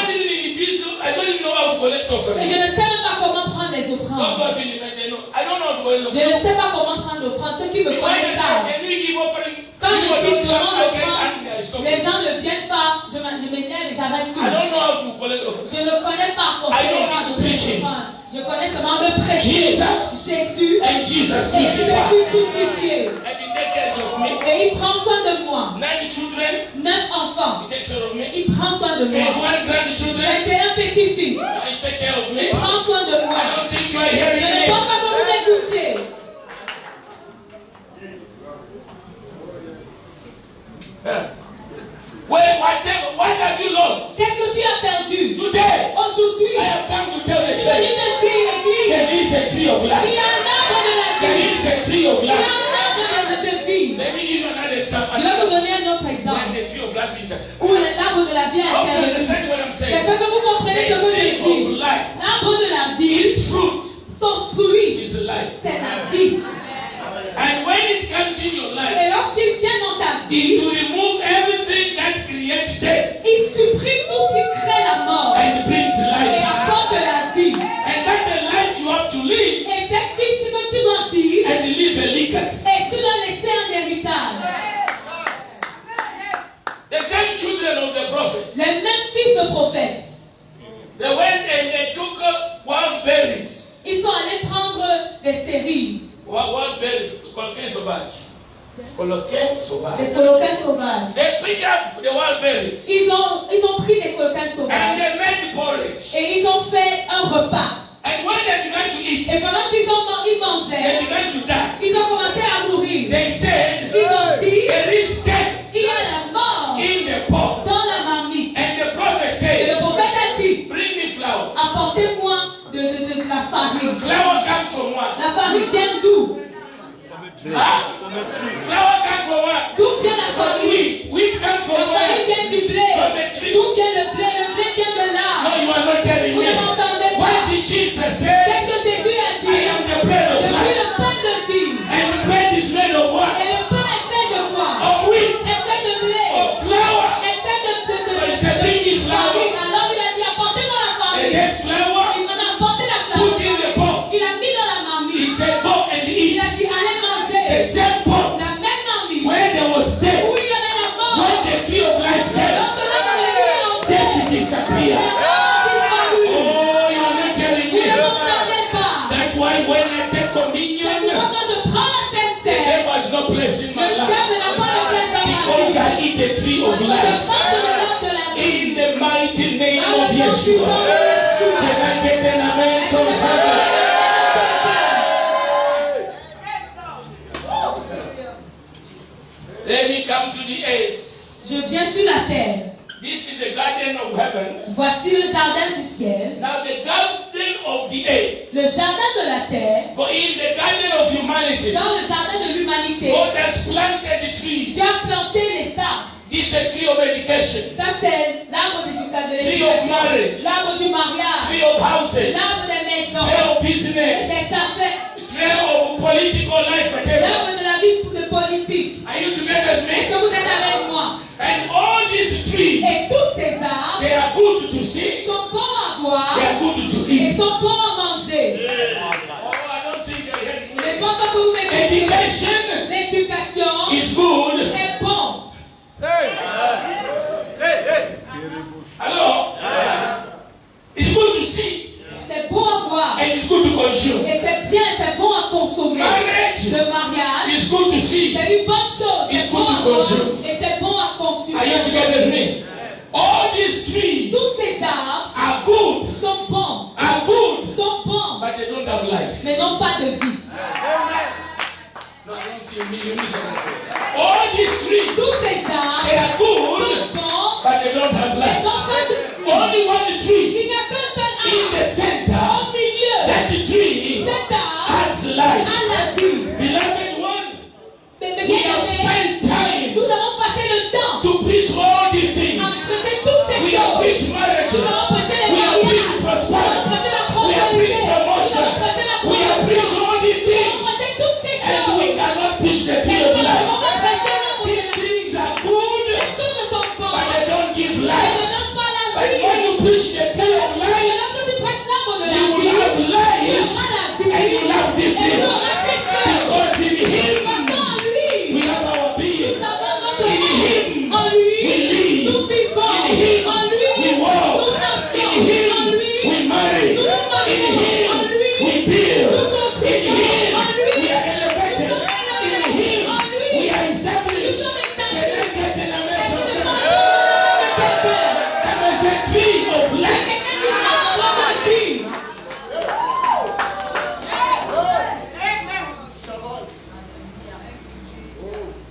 A: I don't even know how to collect
B: Et
A: offering.
B: je ne sais même pas comment prendre les
A: Those who
B: offrandes.
A: have been in they know. I don't know how to collect
B: Je ne
A: offering.
B: sais pas comment prendre l'offrande. Ceux qui me
A: When I
B: connaissent savent.
A: say, can we give offering?
B: Quand je
A: People
B: dis
A: don't
B: demande
A: come, I get
B: l'offrande,
A: angry, I stop.
B: les gens ne viennent pas. Je m'énerve et j'arrête
A: I
B: tout.
A: don't know how to collect offering.
B: Je ne connais pas forcer les gens à donner des offrandes. Je connais seulement le prêcher. Jésus
A: And Jesus
B: et
A: crucified.
B: Jésus crucifié.
A: And he takes care of me.
B: Et il prend soin de moi.
A: 9 children,
B: 9 enfants.
A: he takes care of me.
B: Il prend soin de moi.
A: 21 grandchildren,
B: 21 petits-fils.
A: he takes care of me.
B: Il prend soin de
A: I
B: moi.
A: don't think you are
B: Je
A: hearing
B: ne
A: me.
B: pense pas que vous m'écoutez.
A: What have you lost?
B: Qu'est-ce que tu as perdu?
A: Today,
B: Aujourd'hui,
A: I have come to tell the
B: je viens
A: church
B: de dire, Église,
A: there is a tree of
B: il y
A: life.
B: a un arbre de la
A: There
B: vie.
A: is a tree of
B: Il y a
A: life.
B: un arbre de vie.
A: Let me give you another example.
B: Je vais vous donner un autre
A: When
B: exemple.
A: the tree of life is there.
B: Où l'arbre de la vie
A: I
B: a
A: hope you
B: été.
A: understand what I'm saying.
B: J'espère que vous comprenez ce que
A: The
B: je
A: tree of
B: dis.
A: life,
B: L'arbre de la vie,
A: its fruit
B: son fruit,
A: is life.
B: c'est la vie.
A: And when it comes in your life,
B: Et lorsqu'il vient dans ta
A: it
B: vie,
A: will remove everything that creates death
B: il supprime tout ce qui crée la mort
A: and brings
B: et
A: life.
B: apporte la vie.
A: And that's the life you have to live
B: Et cette vie, c'est que tu dois vivre
A: and leave a legacy.
B: et tu dois laisser un héritage.
A: The same children of the prophet,
B: Les mêmes fils de prophètes,
A: they went and they took wild berries.
B: ils sont allés prendre des cerises,
A: Wild berries, coloquin sauvage. Coloquin
B: des
A: sauvage.
B: coloquins sauvages.
A: They picked up the wild berries
B: Ils ont pris des coloquins
A: and
B: sauvages
A: they made porridge.
B: et ils ont fait un repas.
A: And when they began to eat,
B: Et pendant qu'ils
A: they
B: mangeaient,
A: began to die.
B: ils ont commencé à mourir.
A: They said,
B: Ils ont dit,
A: there is death
B: il y a la mort
A: in the pot.
B: dans la marmite.
A: And the prophet
B: Et
A: said,
B: le prophète a dit,
A: bring me flour.
B: apportez-moi de la farine.
A: Flour comes from what?
B: La farine vient d'où?
A: Huh? Flour comes from what?
B: D'où vient la
A: From
B: farine?
A: wheat. Wheat comes
B: La
A: from
B: farine
A: where?
B: vient du blé.
A: From the tree.
B: D'où vient le blé? Le blé vient de
A: No,
B: l'arbre.
A: you are not telling
B: Vous
A: me.
B: ne m'entendez
A: What
B: pas.
A: did Jesus say?
B: Qu'est-ce que Jésus a
A: I
B: dit?
A: am the bread
B: Je
A: of
B: suis
A: life.
B: le pain de vie.
A: And the bread is made of what?
B: Et le pain est fait de quoi?
A: Of wheat.
B: Est fait de blé.
A: Of flour.
B: Est fait
A: So he said, bring me flour.
B: farine. Alors il a dit, apportez-moi la
A: And
B: farine.
A: then flour.
B: Il m'en a apporté la
A: Put in
B: farine.
A: the pot.
B: Il a mis dans la
A: He
B: marmite.
A: said, go and
B: Il
A: eat.
B: a dit, allez
A: The
B: manger.
A: same pot
B: La même marmite.
A: where there was death.
B: Où il y avait la mort.
A: When the tree of life came,
B: Lorsque l'arbre de vie est entré,
A: death disappeared.
B: la mort a disparu.
A: Oh, you are not telling
B: Vous ne
A: me.
B: m'entendez pas.
A: That's why when I take
B: C'est
A: communion,
B: pourquoi quand je prends la Sainte
A: the
B: Seine,
A: devil has no place in
B: le
A: my life.
B: diable n'a pas de place dans ma
A: Because
B: vie.
A: I eat the tree of
B: Je
A: life.
B: mange de l'arbre de la vie.
A: In the mighty name
B: Dans le
A: of
B: nom puissant
A: Yeshua.
B: de Yeshua.
A: Can I get an amen from somebody? Let me come to the earth.
B: Je viens sur la terre.
A: This is the garden of heaven.
B: Voici le jardin du ciel.
A: Now the garden of the earth.
B: Le jardin de la terre.
A: But in the garden of humanity,
B: Dans le jardin de l'humanité,
A: God has planted the tree.
B: Dieu a planté les arbres.
A: This is a tree of education,
B: Ça c'est l'arbre de
A: tree of marriage,
B: l'arbre du mariage,
A: tree of houses,
B: l'arbre des maisons,
A: tree of business,
B: des affaires,
A: tree of political life, whatever.
B: l'arbre de la vie de politique.
A: Are you together with
B: Est-ce
A: me?
B: que vous êtes avec moi?
A: And all these trees,
B: Et tous ces arbres
A: they are good to see,
B: sont bons à voir
A: they are good to
B: et
A: eat.
B: sont bons à manger.
A: Oh, I don't think you're hearing me.
B: Je pense que vous m'écoutez.
A: Education
B: L'éducation
A: is good.
B: est bon.
A: Hello? It's good to see
B: C'est bon à voir.
A: and it's good to consume.
B: Et c'est bien, c'est bon à consommer.
A: Marriage
B: Le mariage,
A: is good to see.
B: c'est une bonne chose.
A: It's
B: C'est bon
A: good
B: à
A: to
B: voir.
A: consume.
B: Et c'est bon à consommer.
A: Are you together with me? All these trees
B: Tous ces arbres
A: are good,
B: sont bons. Sont bons.
A: but they don't have life.
B: Mais n'ont pas de vie.
A: No, I don't think you misunderstand. All these trees,
B: Tous ces arbres
A: they are good,
B: sont bons.
A: but they don't have
B: Mais
A: life.
B: n'ont pas de vie.
A: Only one tree
B: Il n'y a qu'un seul
A: in the
B: arbre.
A: center,
B: Au milieu.
A: that the tree
B: Cet arbre
A: has life.
B: a la vie.
A: Beloved one,
B: Mais
A: we
B: bien
A: have
B: aimé,
A: spent time
B: nous avons passé le temps
A: to preach all these things.
B: à prêcher toutes ces
A: We have
B: choses.
A: preached marriages.
B: Nous avons prêché les
A: We have
B: mariages.
A: preached
B: Nous avons
A: prosperity.
B: prêché la
A: We have
B: prospérité.
A: preached
B: Nous
A: promotion.
B: avons prêché la
A: We have preached
B: promotion.
A: all these
B: Nous avons
A: things.
B: prêché toutes ces
A: And we
B: choses.
A: cannot preach the
B: Et
A: tree
B: nous
A: of
B: ne
A: life.
B: pouvons pas prêcher l'arbre de
A: These
B: la vie.
A: things are good,
B: Ces choses ne sont
A: but
B: bonnes.
A: they don't give
B: Elles ne
A: life.
B: donnent pas la
A: But
B: vie.
A: when you preach the tree of
B: Mais
A: life,
B: lorsque tu prêches l'arbre de la
A: you will
B: vie,
A: have
B: tu
A: life.
B: auras la vie.
A: And you will have this
B: Et tu
A: thing.
B: auras ces choses.
A: Because in Him,
B: Parce qu'en lui,
A: we have our being.
B: nous avons notre
A: In
B: vie.
A: Him,
B: En lui,
A: we live.
B: nous vivons.
A: In Him,
B: En lui,
A: we walk.
B: nous marchons.
A: In Him,
B: En lui,
A: we marry.
B: nous nous
A: In
B: marions.
A: Him,
B: En lui,
A: we build.
B: nous
A: In
B: construisons.
A: Him,
B: En lui,
A: we are elevated.
B: nous sommes
A: In
B: élevés.
A: Him,
B: En lui,
A: we are
B: nous
A: established.
B: sommes
A: Can
B: établis.
A: I get an amen
B: Est-ce
A: from
B: que nous
A: somebody?
B: avons de quelqu'un?
A: Somebody say tree of
B: Il y a
A: life.
B: quelqu'un qui parle de la vie.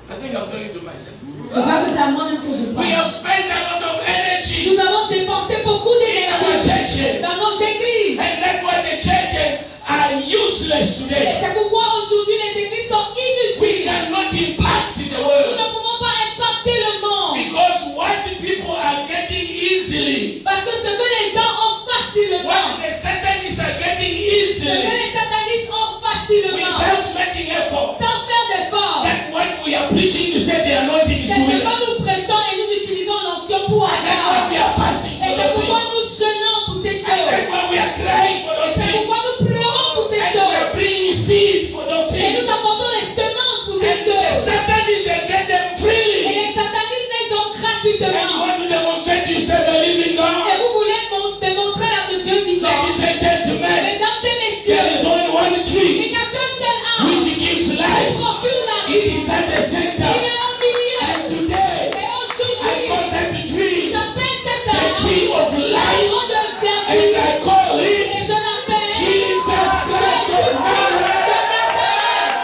A: I think I'm talking to myself.
B: Je crois que c'est à moi-même que je
A: We
B: parle.
A: have spent a lot of energy
B: Nous avons dépensé beaucoup
A: in our
B: d'énergie
A: churches.
B: dans nos églises.
A: And that's why the churches are useless
B: Et
A: today.
B: c'est pourquoi aujourd'hui les églises sont
A: We
B: inutiles.
A: cannot impact the
B: Nous
A: world.
B: ne pouvons pas impacter le monde.
A: Because what the people are getting easily,
B: Parce que ce que les gens ont facilement,
A: what the Satanists are getting
B: ce que
A: easily,
B: les satanistes ont facilement,
A: without making effort,
B: sans faire d'effort,
A: that what we are preaching, you say the anointing is
B: c'est que
A: doing
B: quand
A: it.
B: nous prêchons et nous utilisons l'onction pour
A: And that's why
B: avoir.
A: we are fasting
B: Et
A: for
B: c'est
A: those
B: pourquoi
A: things.
B: nous jeûnons pour ces
A: And
B: choses.
A: that's why we are crying for those
B: C'est
A: things.
B: pourquoi nous pleurons pour ces
A: And we
B: choses.
A: are bringing seed for those
B: Et
A: things.
B: nous apportons les semences pour ces
A: And the
B: choses.
A: Satanists, they get them
B: Et
A: freely.
B: les satanistes les ont
A: And you
B: gratuitement.
A: want to demonstrate you serve a living
B: Et
A: God.
B: vous voulez démontrer à le Dieu vivant.
A: Ladies and gentlemen,
B: Mesdames et
A: there
B: messieurs,
A: is only one
B: il
A: tree
B: n'y a qu'un seul arbre
A: which gives
B: qui
A: life.
B: procure la
A: It
B: vie.
A: is at the
B: Il
A: center.
B: est au milieu.
A: And today,
B: Et
A: I
B: aujourd'hui,
A: call that tree
B: j'appelle cet
A: the
B: arbre
A: tree of life.
B: l'arbre de
A: And
B: vertu.
A: I call it
B: Et je l'appelle
A: Jesus Christ of Nazareth.
B: de Nazareth.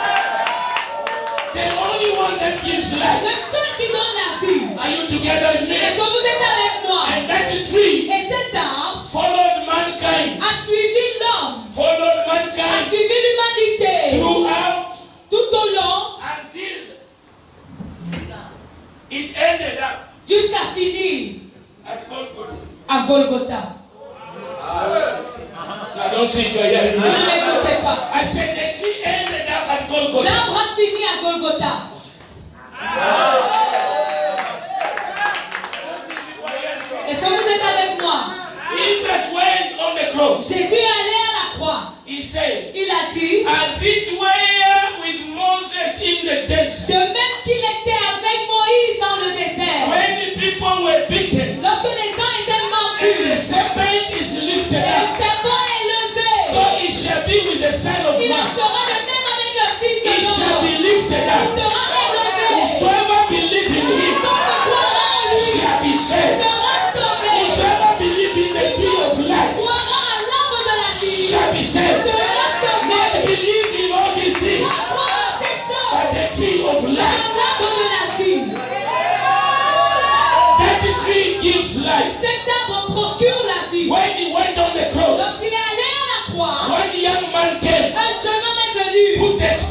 A: The only one that gives life.
B: Le seul qui donne la vie.
A: Are you together with me?
B: Est-ce que vous êtes avec moi?
A: And that tree
B: Et cet arbre
A: followed mankind.
B: a suivi l'homme,
A: Followed
B: a
A: mankind
B: suivi l'humanité
A: throughout
B: tout au long
A: until it ended up
B: jusqu'à finir
A: at Golgotha.
B: à Golgotha.
A: I don't think you are hearing
B: Ne
A: me.
B: m'écoutez pas.
A: I said the tree ended up at Golgotha.
B: L'arbre a fini à Golgotha. Est-ce que vous êtes avec moi?
A: Jesus went on the cross.
B: Jésus est allé à la croix.
A: He said,
B: Il a dit,
A: as it were with Moses in the desert,
B: de même qu'il était avec Moïse dans le désert,
A: when the people were beaten,
B: lorsque les gens étaient
A: and the
B: mordus,
A: serpent is
B: et
A: lifted
B: le
A: up,
B: serpent est levé,
A: so it shall be with the Son of
B: il en
A: Man.
B: sera de même avec le Fils de
A: It shall
B: l'homme.
A: be lifted
B: Il
A: up.
B: sera élevé.
A: Whosoever believes in him
B: Quiconque croira en lui
A: shall be saved.
B: sera sauvé.
A: Whosoever believes in the tree of life
B: Croira à l'arbre de la vie
A: shall be saved.
B: sera sauvé.
A: Not believe in all these things,
B: Pas croire à ces choses.
A: but the tree of
B: À
A: life.
B: l'arbre de la vie.
A: That the tree gives life.
B: Cet arbre procure la vie.
A: When he went on the cross,
B: Lorsqu'il est allé à la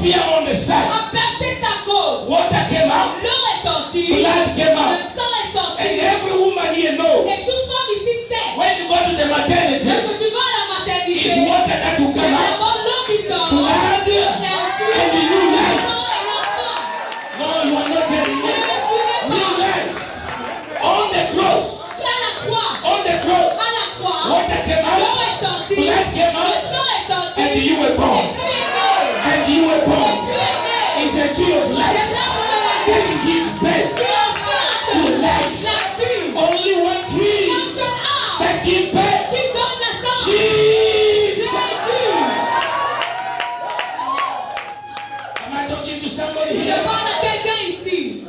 A: spear on the side.
B: a percé sa côte.
A: Water came out.
B: L'eau est sortie.
A: Blood came out.
B: Le sang est sorti.
A: And every woman here knows.
B: Et toute femme ici sait.
A: When you go to the maternity,
B: Lorsque tu vas à la maternité,
A: it's water that will
B: c'est
A: come out.
B: d'abord l'eau qui sort.
A: Blood
B: Et ensuite,
A: and the new
B: le
A: life.
B: sang et l'enfant.
A: No, you are not hearing
B: Ne
A: me.
B: me suivez
A: New
B: pas.
A: life. On the cross.
B: Tu as la croix.
A: On the cross.
B: À la croix,
A: Water came
B: l'eau
A: out.
B: est sortie.
A: Blood came
B: Le
A: out.
B: sang est sorti.
A: And you were
B: Et
A: born.
B: tu es né.
A: And you were
B: Et
A: born.
B: tu es né.
A: It's a tree of
B: C'est
A: life
B: l'arbre de la
A: that
B: vie.
A: gives birth
B: Tu enfantes
A: to life.
B: la vie.
A: Only one tree
B: Un seul arbre
A: that gives birth.
B: qui donne naissance.
A: Jesus.
B: Jésus.
A: Am I talking to somebody
B: Je
A: here?
B: parle à quelqu'un ici.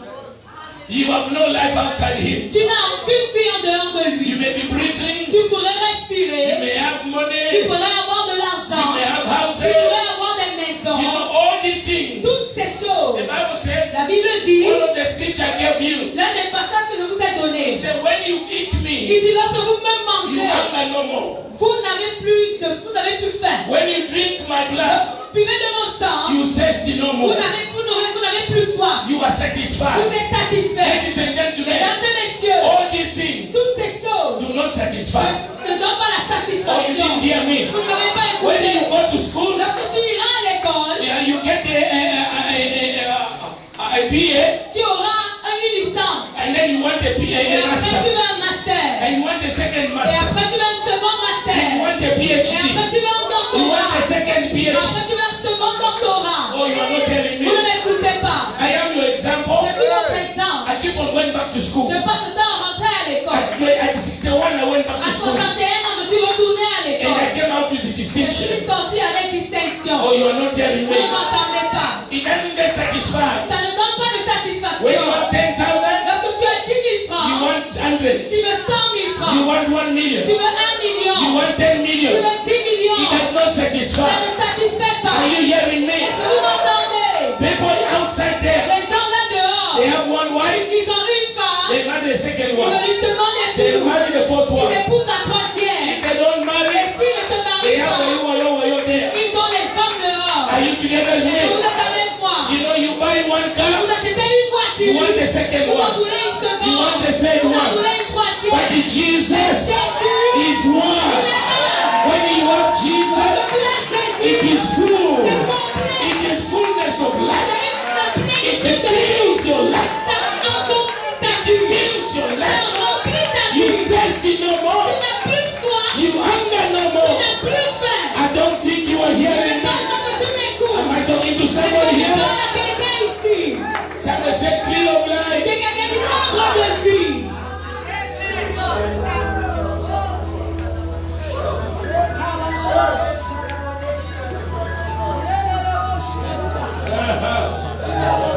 A: You have no life outside him.
B: Tu n'as aucune vie en dehors de
A: You
B: lui.
A: may be breathing.
B: Tu pourrais
A: You
B: respirer.
A: may have
B: Tu
A: money.
B: pourrais avoir de
A: You
B: l'argent.
A: may have
B: Tu
A: houses.
B: pourrais avoir des
A: You
B: maisons.
A: know all these things.
B: Toutes ces
A: The
B: choses.
A: Bible says,
B: La Bible dit,
A: one of the scripture I gave you.
B: l'un des passages que je vous ai
A: He
B: donné,
A: said, when you eat
B: il
A: me,
B: dit lorsque vous me
A: you
B: mangez,
A: hunger no more.
B: vous n'avez plus faim.
A: When you drink my blood,
B: Buvez de mon sang,
A: you thirsty no
B: vous
A: more.
B: n'avez plus soif.
A: You are
B: Vous
A: satisfied.
B: êtes satisfaits.
A: Ladies and gentlemen,
B: Mesdames et messieurs,
A: all these things
B: toutes ces choses
A: do not satisfy.
B: ne donnent pas la
A: Oh, you
B: satisfaction.
A: didn't hear me.
B: Vous ne m'avez pas
A: When you
B: écouté.
A: go to school,
B: Lorsque tu iras à l'école,
A: you get a BA,
B: tu auras une licence.
A: and then you want a
B: Et après, tu
A: master,
B: veux un master.
A: and you want a second
B: Et
A: master,
B: après, tu veux un second
A: and you
B: master.
A: want a
B: Et
A: PhD,
B: après, tu veux un
A: you
B: doctorat.
A: want a second
B: Et
A: PhD.
B: après, tu veux un second doctorat.
A: Oh, you are not telling
B: Vous ne
A: me.
B: m'écoutez pas.
A: I am your example.
B: Je suis votre exemple.
A: I keep on going back to school.
B: Je passe le temps à rentrer à l'école.
A: At 61, I went back
B: À
A: to school,
B: 61 ans, je suis retourné à
A: and I
B: l'école.
A: came out with a
B: Je
A: distinction.
B: suis sorti avec distinction.
A: Oh, you are not hearing
B: Vous ne
A: me.
B: m'entendez pas.
A: It doesn't get satisfied.
B: Ça ne donne pas de
A: When you
B: satisfaction.
A: have 10,000,
B: Lorsque tu as 10 000
A: you
B: francs,
A: want 100.
B: tu veux 100 000
A: You
B: francs.
A: want 1 million.
B: Tu veux 1
A: You
B: million.
A: want 10
B: Tu
A: million.
B: veux 10
A: It
B: millions.
A: does not
B: Ça
A: satisfy.
B: ne satisfait pas.
A: Are you hearing me?
B: Est-ce que vous m'entendez?
A: People outside there,
B: Les gens là
A: they
B: dehors,
A: have one wife,
B: ils ont une femme,
A: they marry the second
B: ils
A: one,
B: veulent une seconde
A: they
B: épouse,
A: marry the fourth
B: ils
A: one.
B: épousent la troisième.
A: If they don't
B: Et
A: marry,
B: s'ils ne se
A: they
B: marient
A: have
B: pas,
A: there.
B: ils ont les hommes dehors.
A: Are you together with
B: Est-ce que vous
A: me?
B: êtes avec moi?
A: You know, you buy one car,
B: Vous achetez une
A: you
B: voiture,
A: want the second
B: vous en
A: one,
B: voulez une
A: you
B: seconde,
A: want the third
B: vous en
A: one.
B: voulez une
A: But
B: troisième.
A: the Jesus
B: Jésus,
A: is one. When you have Jesus,
B: quand tu as
A: it
B: Jésus,
A: is full.
B: c'est complet.
A: It is fullness of life.
B: C'est une
A: It
B: plénitude de vie.
A: fills your life.
B: Ça accomplit ta
A: It
B: vie.
A: fills your
B: Ça
A: life.
B: remplit ta
A: You
B: vie.
A: thirsty no
B: Tu
A: more.
B: n'as plus soif,
A: You hunger no
B: tu
A: more.
B: n'as plus faim.
A: I don't think you are
B: Je
A: hearing me.
B: parle que tu m'écoutes.
A: Am I talking to
B: Est-ce que
A: somebody
B: je
A: here?
B: parle à quelqu'un ici?
A: Somebody said tree of
B: Il y
A: life.
B: a quelqu'un qui dit arbre de vie.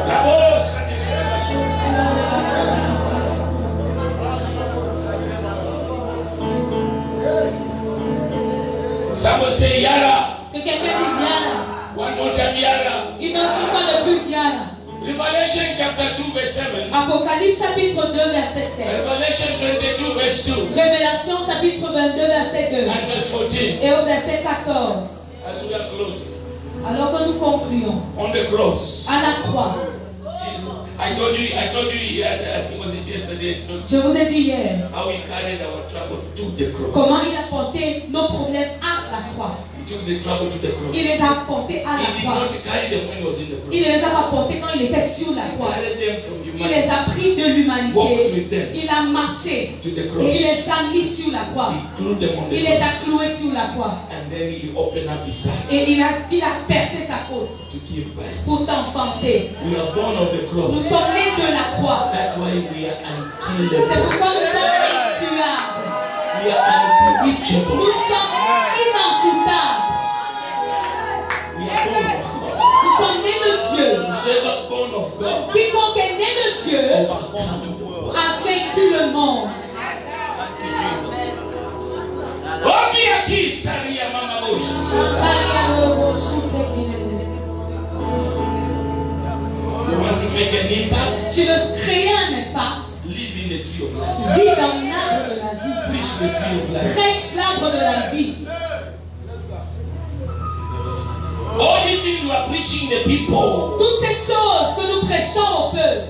A: La voz. Somebody say Yara.
B: Que quelqu'un dise Yara.
A: One more time Yara.
B: Une fois de plus Yara.
A: Revelation chapter 2 verse 7.
B: Apocalypse chapitre 2 verset 7.
A: Revelation 22 verse 2.
B: Révélation chapitre 22 verset 2.
A: And verse 14.
B: Et au verset 14.
A: As we are closing.
B: Alors que nous concluons.
A: On the cross.
B: À la croix.
A: Jesus. I told you I think was it yesterday, I told
B: Je vous ai dit hier.
A: you how we carried our trouble to the cross.
B: Comment il a porté nos problèmes à la croix.
A: He took the trouble to the cross.
B: Il les a portés à
A: He
B: la
A: did
B: croix.
A: not carry them when he was in the cross.
B: Il ne les a pas portés quand il était sur la
A: He
B: croix.
A: carried them from
B: Il
A: humanity
B: les a pris de
A: Walked
B: l'humanité.
A: with them
B: Il a marché.
A: to the
B: Et il
A: cross.
B: les a mis sur la croix.
A: He glued them on the
B: Il les
A: cross.
B: a cloués sur la croix.
A: And then he opened up his side
B: Et il a percé sa côte
A: to give birth.
B: pour t'enfanter.
A: We are born of the
B: Nous
A: cross.
B: sommes nés de la croix.
A: That's why we are
B: C'est
A: unkillable.
B: pourquoi nous sommes intuables.
A: We are unreachable.
B: Nous sommes inencoutables.
A: We are born of God.
B: Nous sommes nés de Dieu.
A: Whosoever born of God
B: Quiconque est né de Dieu
A: overcome the world.
B: a vaincu le monde.
A: Obi aki saria mama bosha. You want to make an impact?
B: Tu veux créer un impact.
A: Live in the tree of life.
B: Vis dans l'arbre de la vie.
A: Preach the tree of life.
B: Prêche l'arbre de la vie.
A: All these things we are preaching the people.
B: Toutes ces choses que nous prêchons au peuple.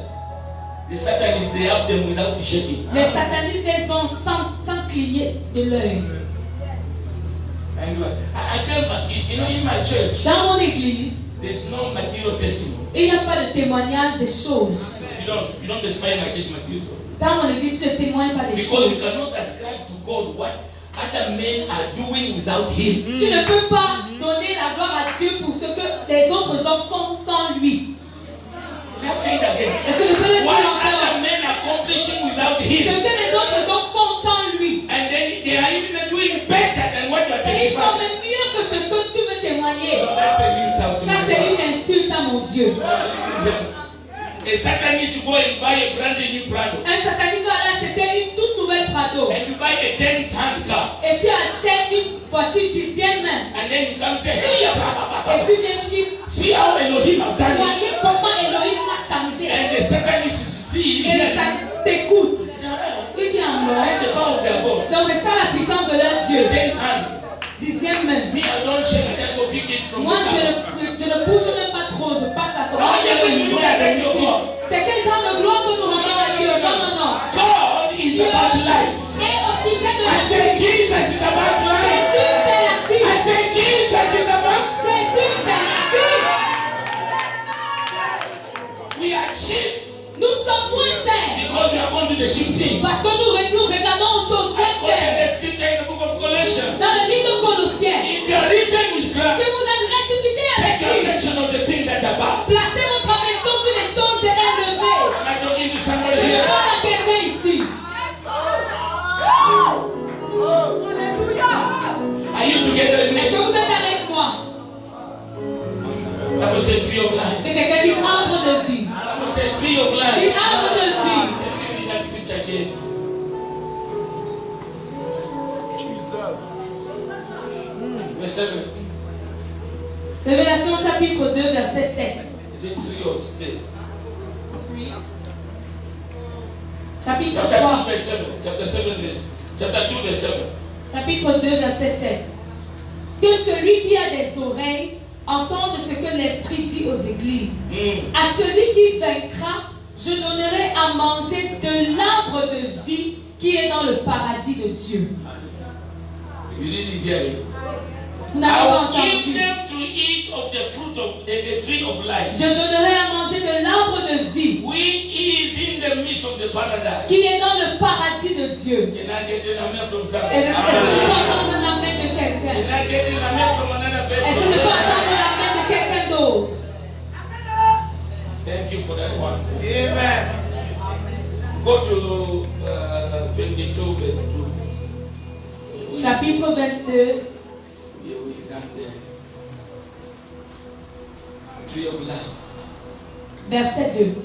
A: The Satanists, they have them without shaking.
B: Les satanistes les ont sans cligner de l'œil.
A: And I tell you know, in my church,
B: dans mon église,
A: there's no material testimony.
B: Il n'y a pas de témoignage des choses.
A: You don't testify my church material.
B: Dans mon église, tu ne témoignes pas des
A: Because
B: choses.
A: you cannot ascribe to God what other men are doing without Him.
B: Tu ne peux pas donner la gloire à Dieu pour ce que les autres hommes font sans lui.
A: Let's say it again.
B: Est-ce que je peux le dire
A: What
B: encore?
A: other men are accomplishing without
B: Ce
A: Him.
B: que les autres hommes font sans lui.
A: And then they are even doing better than what you are
B: Et ils font
A: doing.
B: même mieux que ce que tu veux témoigner.
A: That's an insult to
B: Ça,
A: me.
B: c'est une insulte à mon Dieu.
A: A Satanist go and buy a brand new Prado.
B: Un sataniste va aller acheter une toute nouvelle Prado.
A: And you buy a 10th hand car.
B: Et tu achètes une voiture 10e main.
A: And then you come say, hey,
B: Et tu viens dire,
A: see how Elohim has done it.
B: voyez comment Elohim m'a changé.
A: And the Satanist see
B: Et le sataniste t'écoute. Il dit en moi.
A: and the power of their God.
B: Donc c'est ça la puissance de leur Dieu.
A: 10th hand.
B: 10e main.
A: Me, I don't shake it. I go pick it from
B: Moi,
A: the car.
B: je ne bouge même pas trop. Je passe à côté.
A: Non,
B: C'est quel genre de gloire que nous rendons à Dieu? Non, non, non.
A: God is about life.
B: Et au sujet de
A: I
B: la
A: said Jesus is about life.
B: Jésus, c'est la vie.
A: I said Jesus is about.
B: Jésus, c'est la vie.
A: We are cheap
B: Nous sommes moins chers.
A: because we are going to the cheap thing.
B: Parce que nous regardons aux choses moins
A: According to
B: chères.
A: the scripture in the book of Colossians,
B: Dans le livre de Colossiens,
A: if you are risen with
B: si
A: Christ,
B: vous êtes ressuscité avec
A: take your
B: lui,
A: section of the thing that are above.
B: placez votre attention sur les choses élevées.
A: Am I talking to somebody
B: Je
A: here?
B: parle à quelqu'un ici.
A: Are you together with
B: Est-ce que
A: me?
B: vous êtes avec moi?
A: I will say tree of life.
B: Que quelqu'un dise arbre de vie.
A: I will say tree of
B: Dis
A: life.
B: arbre de vie.
A: Let me read that scripture again. Verse 7.
B: Révélation chapitre 2, verset 7.
A: Is it 3 or 8?
B: Chapitre
A: Chapter 2,
B: 3,
A: verse 7. Chapter 7, chapter 2, verse 7.
B: chapitre 2, verset 7. Que celui qui a des oreilles entende ce que l'Esprit dit aux églises. À celui qui vaincra, je donnerai à manger de l'arbre de vie qui est dans le paradis de Dieu.
A: You didn't hear it.
B: Vous
A: I
B: n'avez pas
A: will give
B: entendu.
A: them to eat of the fruit of the tree of life,
B: Je donnerai à manger de l'arbre de vie
A: which is in the midst of the paradise.
B: qui est dans le paradis de Dieu.
A: Can I get an amen from
B: Est-ce
A: somebody?
B: que je peux entendre un amen de quelqu'un?
A: Can I get an amen from another
B: Est-ce que je peux
A: person?
B: entendre l'amen de quelqu'un d'autre?
A: Thank you for that one. Amen. Go to 22, verse 2.
B: Chapitre 22,
A: Yeah, we got there. Tree of life.
B: verset 2.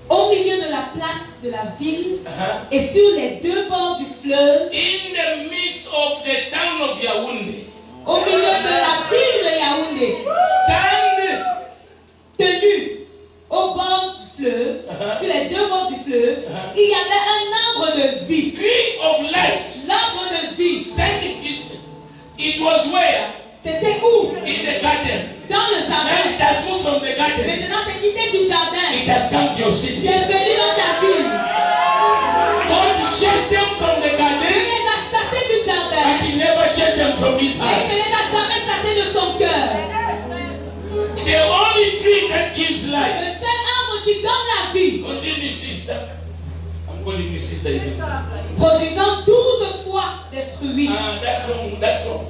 B: Au milieu de la place de la ville
A: Uh-huh.
B: et sur les deux bords du fleuve,
A: In the midst of the town of Yaoundé,
B: au milieu de la ville de Yaoundé,
A: stand
B: tenu au bord du fleuve, sur les deux bords du fleuve, il y avait un arbre de vie.
A: tree of life.
B: L'arbre de vie,
A: Standing. It was where?
B: c'était où?
A: In the garden.
B: Dans le
A: Now
B: jardin.
A: it has moved from the garden.
B: Maintenant, c'est quitté du jardin.
A: It has come to your city.
B: C'est venu dans ta ville.
A: God chased them from the
B: Il
A: garden,
B: les a chassés du
A: but
B: jardin.
A: He never chased them from His
B: Et il
A: heart.
B: ne les a jamais chassés de son cœur.
A: The only tree that gives life.
B: Le seul arbre qui donne la vie,
A: Continue, sister. I'm calling you sister again.
B: produisant 12 fois des fruits.
A: That's wrong. That's wrong.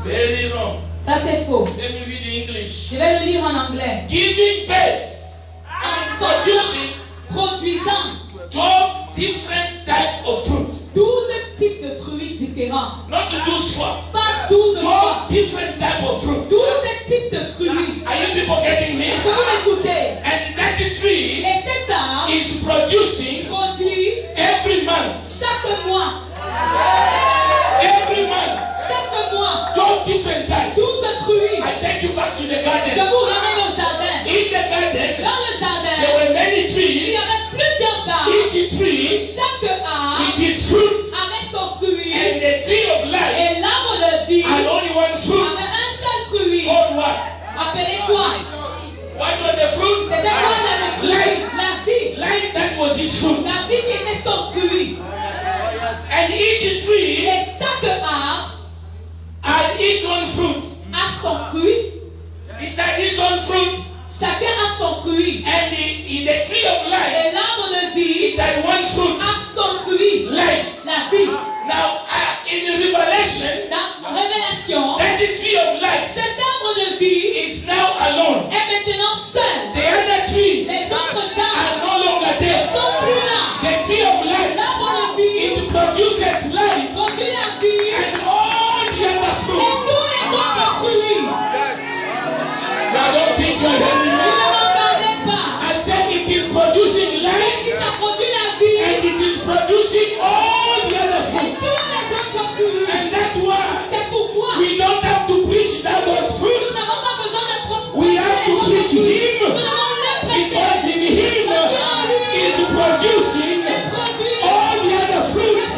A: Very wrong.
B: Ça, c'est faux.
A: Let me read in English.
B: Je vais le lire en anglais.
A: Giving birth and producing
B: Produisant
A: 12 different types of fruit.
B: 12 types de fruits différents.
A: Not 12 fois.
B: Pas 12 fois.
A: 12 different types of fruit.
B: 12 types de fruits.
A: Are you people getting me?
B: Est-ce que vous m'écoutez?
A: And that tree
B: Et cet arbre
A: is producing
B: produit
A: every month.
B: chaque mois.
A: Every month.
B: Chaque mois.
A: 12 different types.
B: 12 fruits.
A: I take you back to the
B: Je
A: garden.
B: vous ramène au jardin.
A: In the garden,
B: Dans le jardin,
A: there were many
B: il y
A: trees.
B: avait plusieurs arbres.
A: Each tree
B: Chaque arbre
A: with its fruit.
B: avec son fruit.
A: And the tree of life
B: Et l'arbre de vie
A: had only one fruit
B: avait un seul fruit
A: called tree
B: Et chaque arbre
A: has its own fruit.
B: a son fruit.
A: It has its own fruit.
B: Chacun a son fruit.
A: And the tree of life,
B: Et l'arbre de vie
A: it has one fruit.
B: a son fruit.
A: Life.
B: La vie.
A: Now, in the Revelation,
B: Dans Révélation,
A: that the tree of life
B: cet arbre de vie
A: is now alone.
B: est maintenant seul.
A: The other trees
B: Les autres
A: are
B: arbres
A: no longer
B: ne
A: there.
B: sont plus là.
A: The tree of life,
B: L'arbre de vie
A: it produces life
B: produit la vie
A: and all the other
B: et
A: fruits.
B: tous les autres fruits.
A: Now, don't think you're
B: Vous
A: hearing
B: ne
A: me.
B: m'entendez pas.
A: I said it is producing life
B: Ça produit la vie
A: and it is producing all the other
B: et
A: fruits.
B: tous les autres fruits.
A: And that's why
B: C'est pourquoi
A: we don't have to preach that those
B: nous
A: fruits.
B: n'avons pas besoin de
A: We have to preach Him
B: Nous devons le prêcher.
A: because in Him is producing all the other fruits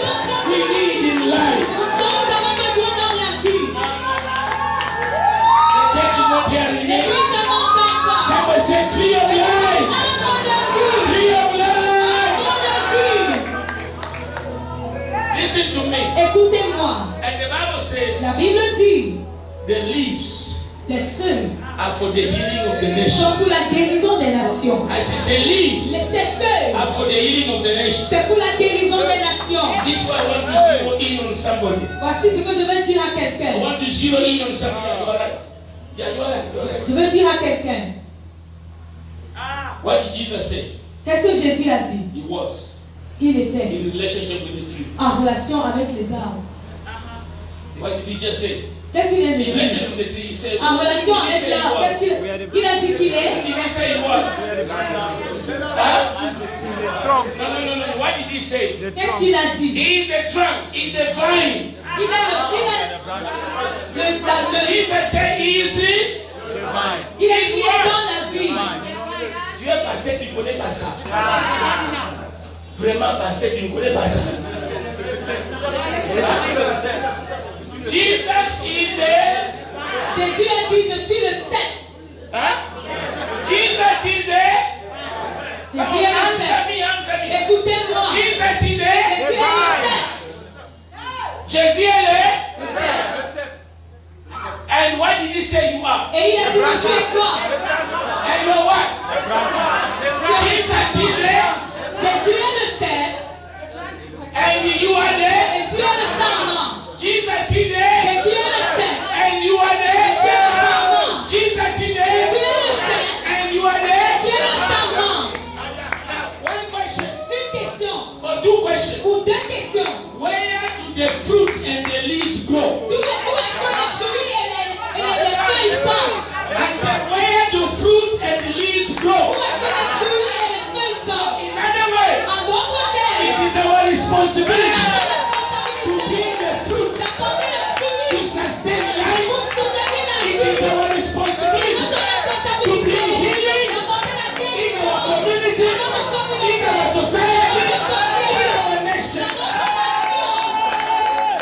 A: we need in life.
B: dont nous avons besoin dans la vie.
A: The church is not hearing me.
B: L'Église ne m'entend pas.
A: Somebody say tree of life.
B: Arbre de vie.
A: Tree of life.
B: Arbre de vie.
A: Listen to me.
B: Écoutez-moi.
A: And the Bible says
B: La Bible dit,
A: the leaves
B: les feuilles
A: are for the healing of the nation.
B: sont pour la guérison des nations.
A: I said the leaves
B: Ces feuilles,
A: are for the healing of the nation.
B: c'est pour la guérison des nations.
A: This is why I want to zero in on somebody.
B: Voici ce que je veux dire à
A: I
B: quelqu'un.
A: want to zero in on somebody. You are right. Yeah, you are right. You are right.
B: Je veux dire à quelqu'un.
A: What did Jesus say?
B: Qu'est-ce que Jésus a dit?
A: He was
B: Il était
A: in relationship with the tree.
B: en relation avec les arbres.
A: What did he just say?
B: Qu'est-ce qu'il a
A: In
B: dit?
A: relation with the tree, he said.
B: En relation
A: What did he
B: avec
A: say
B: l'arbre,
A: he
B: qu'est-ce qu'il il a dit qu'il
A: was? What
B: est?
A: did he say he was? Huh? No. What did he say?
B: Qu'est-ce qu'il a dit?
A: He is the trunk, he is the vine. Jesus said he is it.
B: Il est dans la vie.
A: Tu es pasteur, tu ne connais pas ça. Vraiment pasteur, tu ne connais pas ça. Jesus is there.
B: Jésus a dit, je suis le 7.
A: Huh? Jesus is there.
B: Jésus est le 7.
A: Answer me.
B: Écoutez-moi.
A: Jesus is there.
B: Jésus est le 7.
A: Jésus est là. And what did he say you are?
B: Et il a dit que tu es quoi?
A: And you're what? Jesus is there.
B: Jésus est le 7.
A: And you are there.
B: Et tu es le serment.
A: Jesus is there.
B: Jésus est le 7.
A: And you are
B: Et tu es le
A: there.
B: serment.
A: Jesus is
B: Jésus
A: there.
B: est le 7.
A: And you are
B: Tu
A: there.
B: es le serment.
A: Now, one question
B: Une question.
A: or two questions.
B: Ou deux questions.
A: Where do the fruit and the leaves grow?
B: Où est-ce que les fruits et les feuilles sont?
A: I said, where do fruit and the leaves
B: Où
A: grow?
B: est-ce que les fruits et les feuilles sont?
A: In other words,
B: En d'autres termes,
A: it is our responsibility
B: la
A: to
B: responsabilité
A: bring the fruit
B: d'apporter le
A: to
B: fruit
A: sustain
B: pour
A: life.
B: soutenir la
A: It
B: vie.
A: is our responsibility
B: Notre
A: to
B: responsabilité
A: bring healing
B: d'apporter la
A: in
B: guérison
A: our community,
B: dans notre
A: in
B: communauté,
A: our society,
B: dans notre société,
A: in our nation.
B: dans notre nation.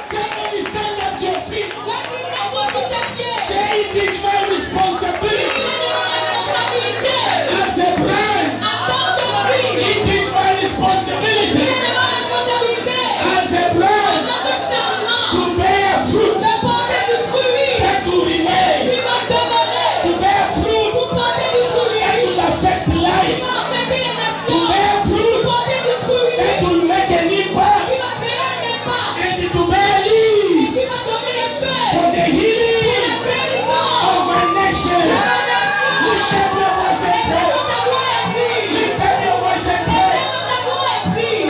A: Somebody stand up to your feet.
B: Vas-y, mets-toi sur tes pieds.
A: Say it is my
B: Il
A: responsibility
B: est de ma responsabilité.
A: as a brand.
B: En tant que fille,
A: It is my
B: il
A: responsibility
B: est de ma responsabilité.
A: as a
B: En
A: brand
B: tant que serment,
A: to bear fruit
B: de porter du fruit
A: that will
B: qui
A: remain,
B: va demeurer.
A: to bear fruit
B: Pour porter du
A: that
B: fruit
A: will affect
B: qui
A: life,
B: va affecter les
A: to
B: nations.
A: bear
B: Pour
A: fruit
B: porter du fruit
A: that will make an impact,
B: qui va créer un impact.
A: and to bear leaves
B: Qui va donner les feuilles
A: for the healing
B: la guérison
A: of my nation.
B: de la nation.
A: Lift up your voice and
B: Élève
A: pray.
B: ta voix et prie.
A: Lift up your voice and pray.
B: Élève ta voix et prie.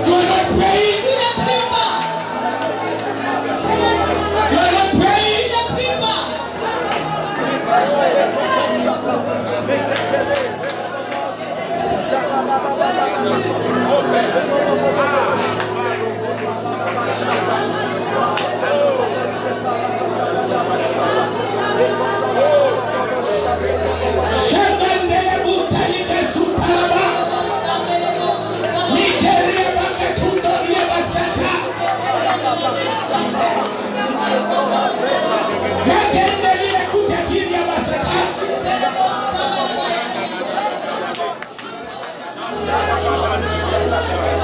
A: You are not praying.
B: Tu ne pries pas.
A: You are not
B: Tu
A: praying.
B: ne pries pas.
A: Shandandele butalika sutalaba. Nikeria baketundoria basaka. Wakendelia kutakiria basaka.
B: Thank you.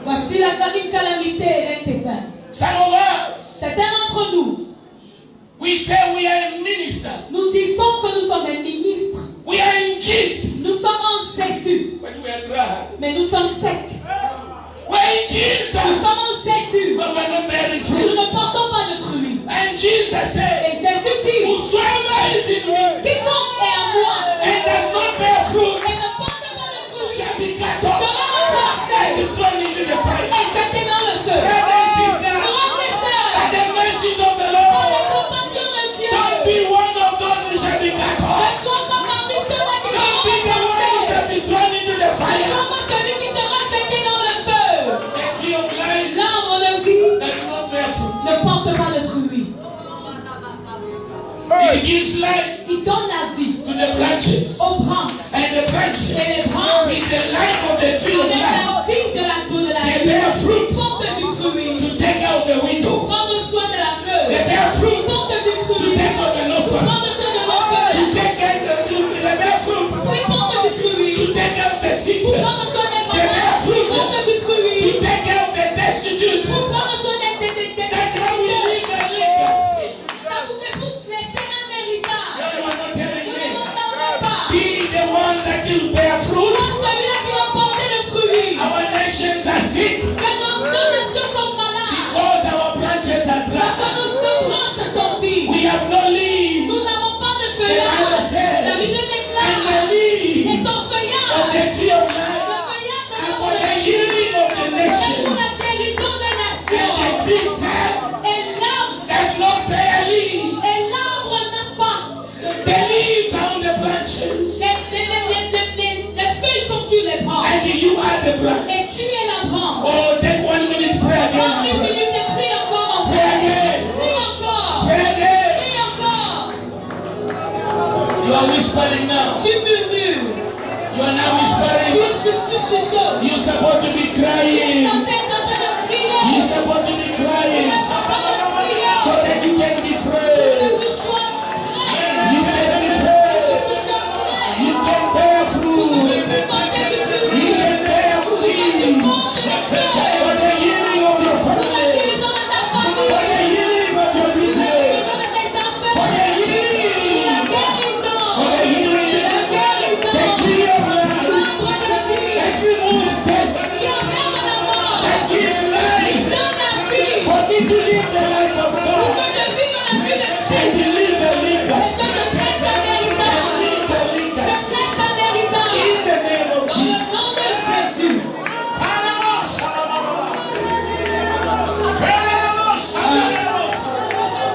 B: Voici une calamité et un pépin.
A: Some of us,
B: Certains d'entre nous,
A: we say we are ministers.
B: nous disons que nous sommes des ministres.
A: We are in Jesus.
B: Nous sommes en Jésus,
A: But we are dry.
B: mais nous sommes secs.
A: We're in Jesus.
B: Nous sommes en Jésus,
A: But we're not bearing
B: mais nous
A: fruit.
B: ne portons pas de fruits.
A: And Jesus
B: Et
A: said,
B: Jésus dit,
A: whosoever is in me
B: quiconque est en moi
A: and does not bear fruit
B: et ne porte pas de fruits
A: shall be cut
B: sera
A: off and
B: retranché
A: thrown into the fire.
B: et jeté dans le feu.
A: Brothers and sisters,
B: Frères et sœurs,
A: by the mercies of the
B: par la
A: Lord,
B: compassion de Dieu,
A: don't be one of those who shall be cut
B: ne
A: off.
B: sois pas parmi ceux-là qui
A: Don't
B: seront
A: be the one who
B: retranchés.
A: shall be thrown into the
B: Ne
A: fire.
B: sois pas celui qui sera jeté dans le feu.
A: The tree of life
B: L'arbre de vie
A: does not bear fruit.
B: ne porte pas de fruits.
A: It gives life
B: Il donne la vie
A: to the branches.
B: aux branches.
A: And the branches,
B: Et les branches,
A: with the life of the tree of
B: avec
A: life,
B: la vie de la
A: they
B: vie,
A: bear fruit
B: porte du fruit.
A: to take out the window.
B: Prendre soin de la
A: They
B: veuve.
A: bear fruit
B: Porte du
A: to
B: fruit.
A: take out the lost one.
B: Prendre soin de
A: To
B: l'orphelin.
A: take out they bear fruit
B: Oui, porte du
A: to
B: fruit.
A: take out the sick. To
B: Prendre soin des malades. Porte du fruit.
A: take out the destitute.
B: Prendre soin des
A: That's how we live a legacy.
B: Ça vous fait tous laisser un héritage.
A: You are not telling
B: Vous ne
A: me.
B: m'entendez pas.
A: Be the one that will bear fruit.
B: Sois celui-là qui va porter le fruit.
A: Our nations are sick
B: Que nos nations sont malades.
A: because our branches are
B: Parce que
A: dry.
B: nos branches sont vides.
A: We have no leaves.
B: Nous n'avons pas de
A: The Bible
B: feuillage.
A: says,
B: La Bible
A: and the
B: déclare. Et
A: leaves
B: son
A: of the
B: feuillage.
A: tree of
B: Le
A: life
B: feuillage de
A: are
B: notre
A: for the
B: vie.
A: healing of the
B: C'est pour
A: nations.
B: la guérison des
A: And the
B: nations.
A: tree itself
B: Et l'arbre,
A: does not bear leaves.
B: et l'arbre n'a pas.
A: The leaves are on the branches.
B: Les feuilles sont sur les branches.
A: And you are the branch.
B: Et tu es la branche.
A: Oh, take 1 minute, pray
B: Prends une
A: again.
B: minute et prie encore, mon
A: Pray
B: frère.
A: again.
B: Prie encore.
A: Pray again.
B: Prie encore.
A: You are whispering now.
B: Tu murmures.
A: You are now
B: Tu
A: whispering.
B: chuchotes.
A: You're supposed to be
B: Tu es
A: crying.
B: censé être en train de crier.
A: You're supposed to be
B: Tu
A: crying
B: es en train de crier.
A: so that you can be
B: Que
A: free.
B: tu sois prêt.
A: You can be
B: Que
A: free.
B: tu sois prêt.
A: You can bear
B: Que
A: fruit.
B: tu puisses porter du
A: You
B: fruit.
A: can bear
B: Que tu
A: leaves
B: portes les feuilles.
A: for the healing of your
B: Pour la
A: family,
B: guérison de ta
A: for
B: famille.
A: the healing of your
B: Pour la
A: business,
B: guérison de tes
A: for
B: enfants.
A: the
B: Pour la
A: healing,
B: guérison.
A: for the healing.
B: La guérison.
A: The tree of life
B: L'arbre de vie.
A: that removes death,
B: Qui enlève la mort.
A: that gives life.
B: Donne la vie.
A: For me to live the life of
B: Pour
A: God
B: que je vive la vie de
A: and
B: Christ.
A: to live a
B: Et que
A: legacy.
B: je laisse un héritage.
A: Live a
B: Je
A: legacy.
B: laisse un héritage.
A: In the name of
B: Dans
A: Jesus.
B: le nom de Jésus.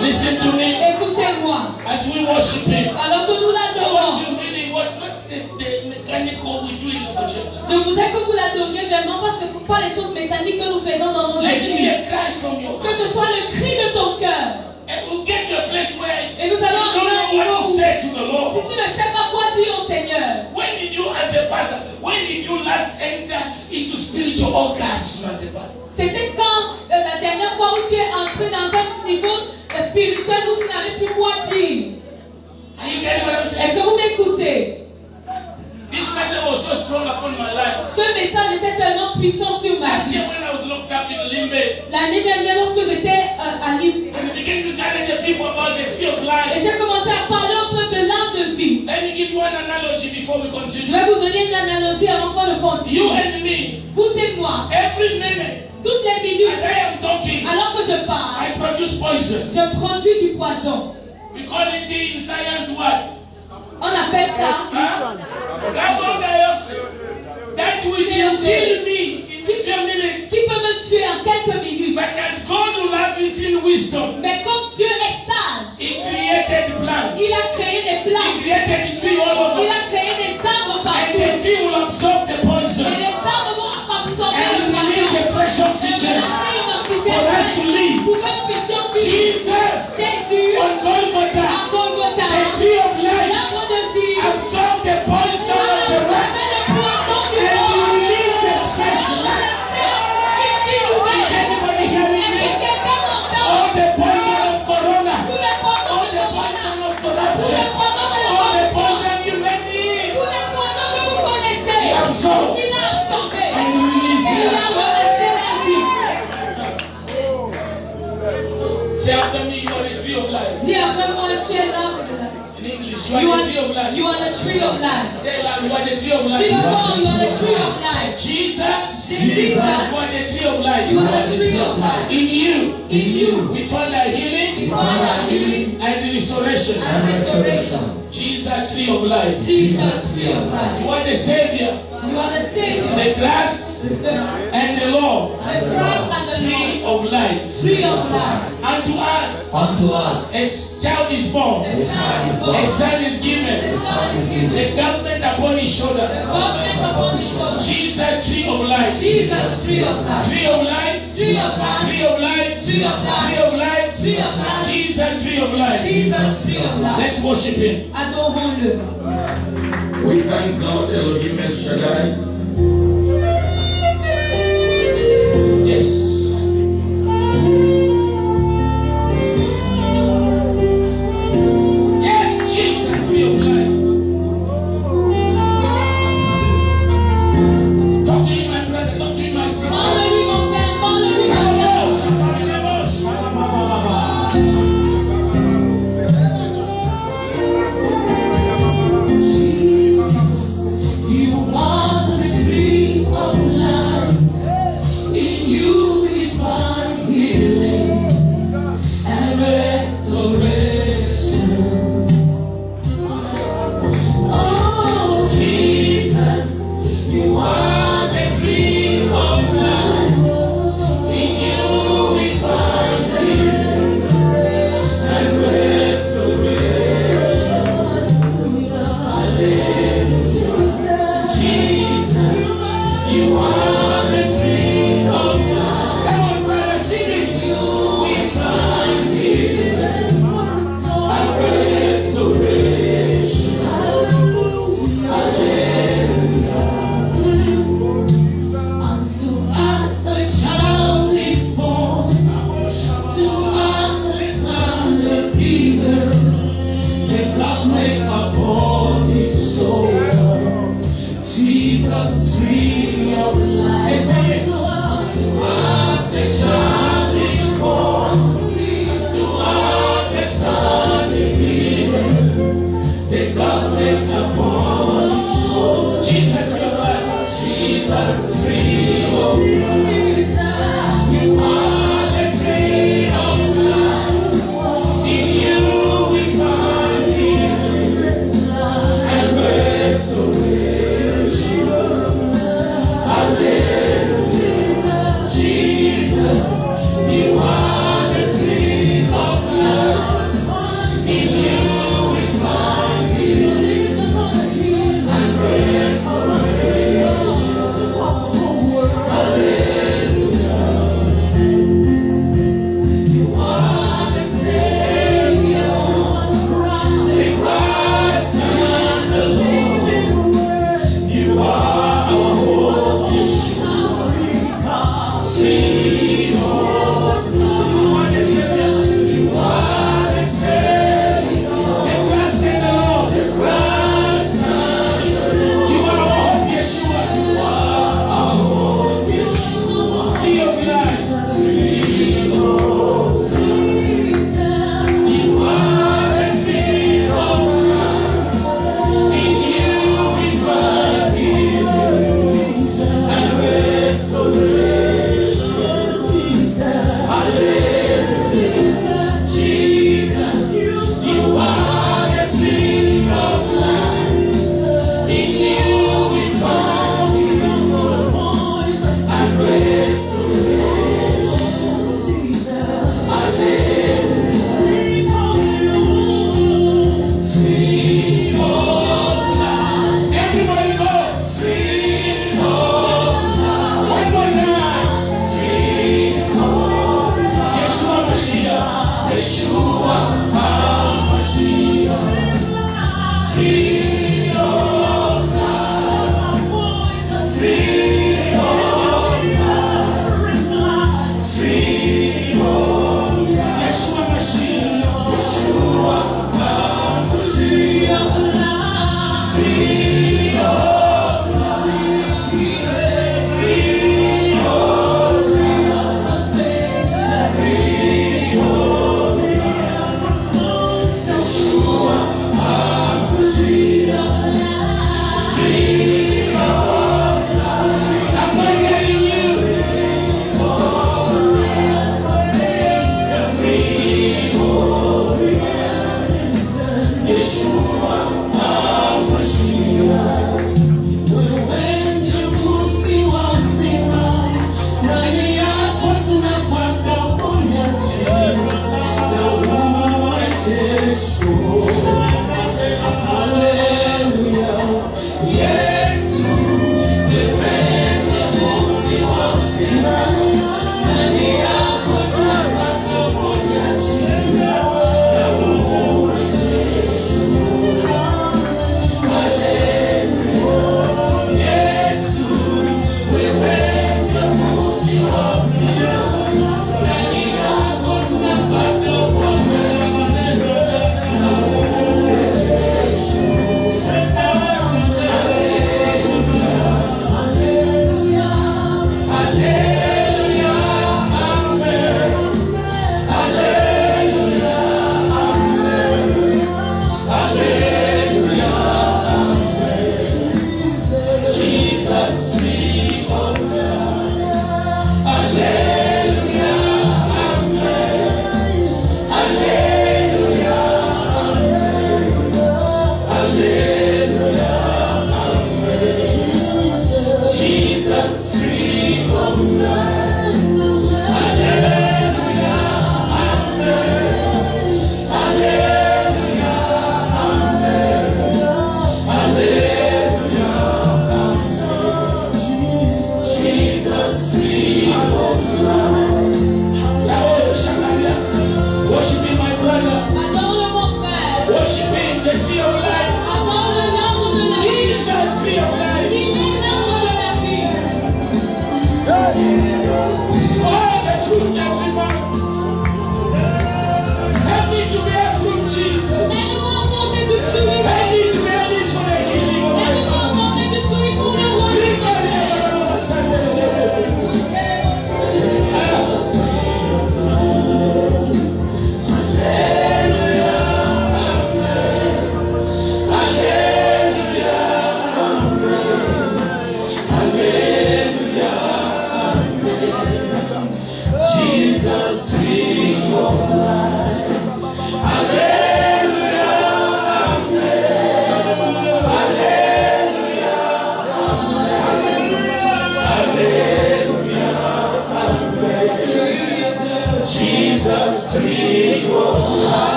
A: Listen to me
B: Écoutez-moi.
A: as we worship Him.
B: Alors que nous
A: I
B: l'adorons,
A: want you really what the mechanical we do in our church.
B: je voudrais que vous l'adoriez vraiment parce que pas les choses mécaniques que nous faisons dans nos
A: Let it be
B: églises.
A: a cry from your
B: Que
A: heart.
B: ce soit le cri de ton cœur.
A: And we'll get to a place where
B: Et nous
A: you
B: allons
A: don't
B: arriver à un
A: know what
B: niveau
A: to
B: où,
A: say to the
B: si
A: Lord.
B: tu ne sais pas quoi dire au Seigneur,
A: When did you, as a pastor, when did you last enter into spiritual orgasm as a pastor?
B: c'était quand la dernière fois où tu es entré dans un niveau spirituel où tu n'avais plus quoi dire.
A: Are you getting what I'm
B: Est-ce
A: saying?
B: que vous m'écoutez?
A: This message was so strong upon my life.
B: Ce message était tellement puissant sur ma
A: Last
B: vie.
A: year when I was locked up in Limbe,
B: L'année dernière, lorsque j'étais à Lille,
A: and I began to gather the people about the tree of
B: et
A: life.
B: j'ai commencé à parler un peu de l'arbre de vie.
A: Let me give you one analogy before we
B: Je
A: continue.
B: vais vous donner une analogie avant qu'on ne continue.
A: You and me,
B: Vous et moi,
A: every minute,
B: toutes les
A: as
B: minutes,
A: I am talking,
B: alors que je parle,
A: I produce poison.
B: je produis du poison.
A: We call it in science what?
B: On appelle ça
A: Carbon dioxide. That which will kill me in 15 minutes.
B: qui peut me tuer en quelques minutes.
A: But as God will have this in wisdom,
B: Mais comme Dieu est sage,
A: He created plants.
B: il a créé des
A: He
B: plantes,
A: created the tree all
B: il
A: over.
B: a créé des arbres
A: And
B: partout.
A: the tree will absorb the
B: Et
A: poison.
B: les arbres vont absorber
A: And
B: le
A: will release
B: poison.
A: the fresh
B: Et
A: oxygen
B: lâcher une
A: for
B: oxygène
A: us to live.
B: pour que nous puissions vivre.
A: Jesus
B: Jésus,
A: on Golgotha,
B: à Golgotha,
A: the tree of life,
B: l'arbre de vie,
A: absorbed the poison
B: a
A: of the rock.
B: absorbé le poison du
A: And
B: monde.
A: he releases fresh
B: Et
A: life.
B: lâché une vie
A: Is
B: nouvelle.
A: anybody hearing
B: Est-ce que
A: me?
B: quelqu'un m'entend?
A: All the poison of corona,
B: Tous les poisons
A: all
B: de
A: the
B: corona,
A: poison of
B: tous les
A: corruption,
B: poisons
A: You are the tree of life.
B: You are the tree of life.
A: Say loud, you are the tree of life.
B: You are the tree of life.
A: Jesus,
B: Jesus,
A: you are the tree of life.
B: You are the tree of life.
A: In you, we find our healing, and restoration. Jesus, tree of life.
B: Jesus, tree of life.
A: You are the Savior.
B: You are the Savior.
A: The Christ and the Lord. Tree of life.
B: Tree of life.
A: Unto us. A child is born. A son is given. The government upon his shoulder. Jesus, tree of life.
B: Jesus, tree of life.
A: Tree of life.
B: Tree of life.
A: Tree of life.
B: Tree of life.
A: Tree of life.
B: Tree of life.
A: Jesus, tree of life.
B: Jesus, tree of life.
A: Let's worship him.
B: Adorons-le.
A: We thank God, Elohim El Shaddai. Yes. Yes, Jesus, tree of life. Talk to him, my brother. Talk to him, my sister.
B: Parle-lui, mon frère. Parle-lui, ma soeur.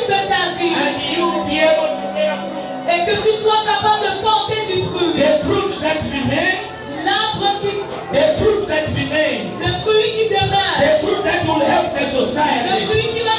B: de ta vie.
A: And you will be able to bear fruit.
B: Et que tu sois capable de porter du fruit.
A: The fruit that remains.
B: L'arbre qui...
A: The fruit that remains.
B: Le fruit qui demeure.
A: The fruit that will help the
B: Le
A: society.
B: fruit qui va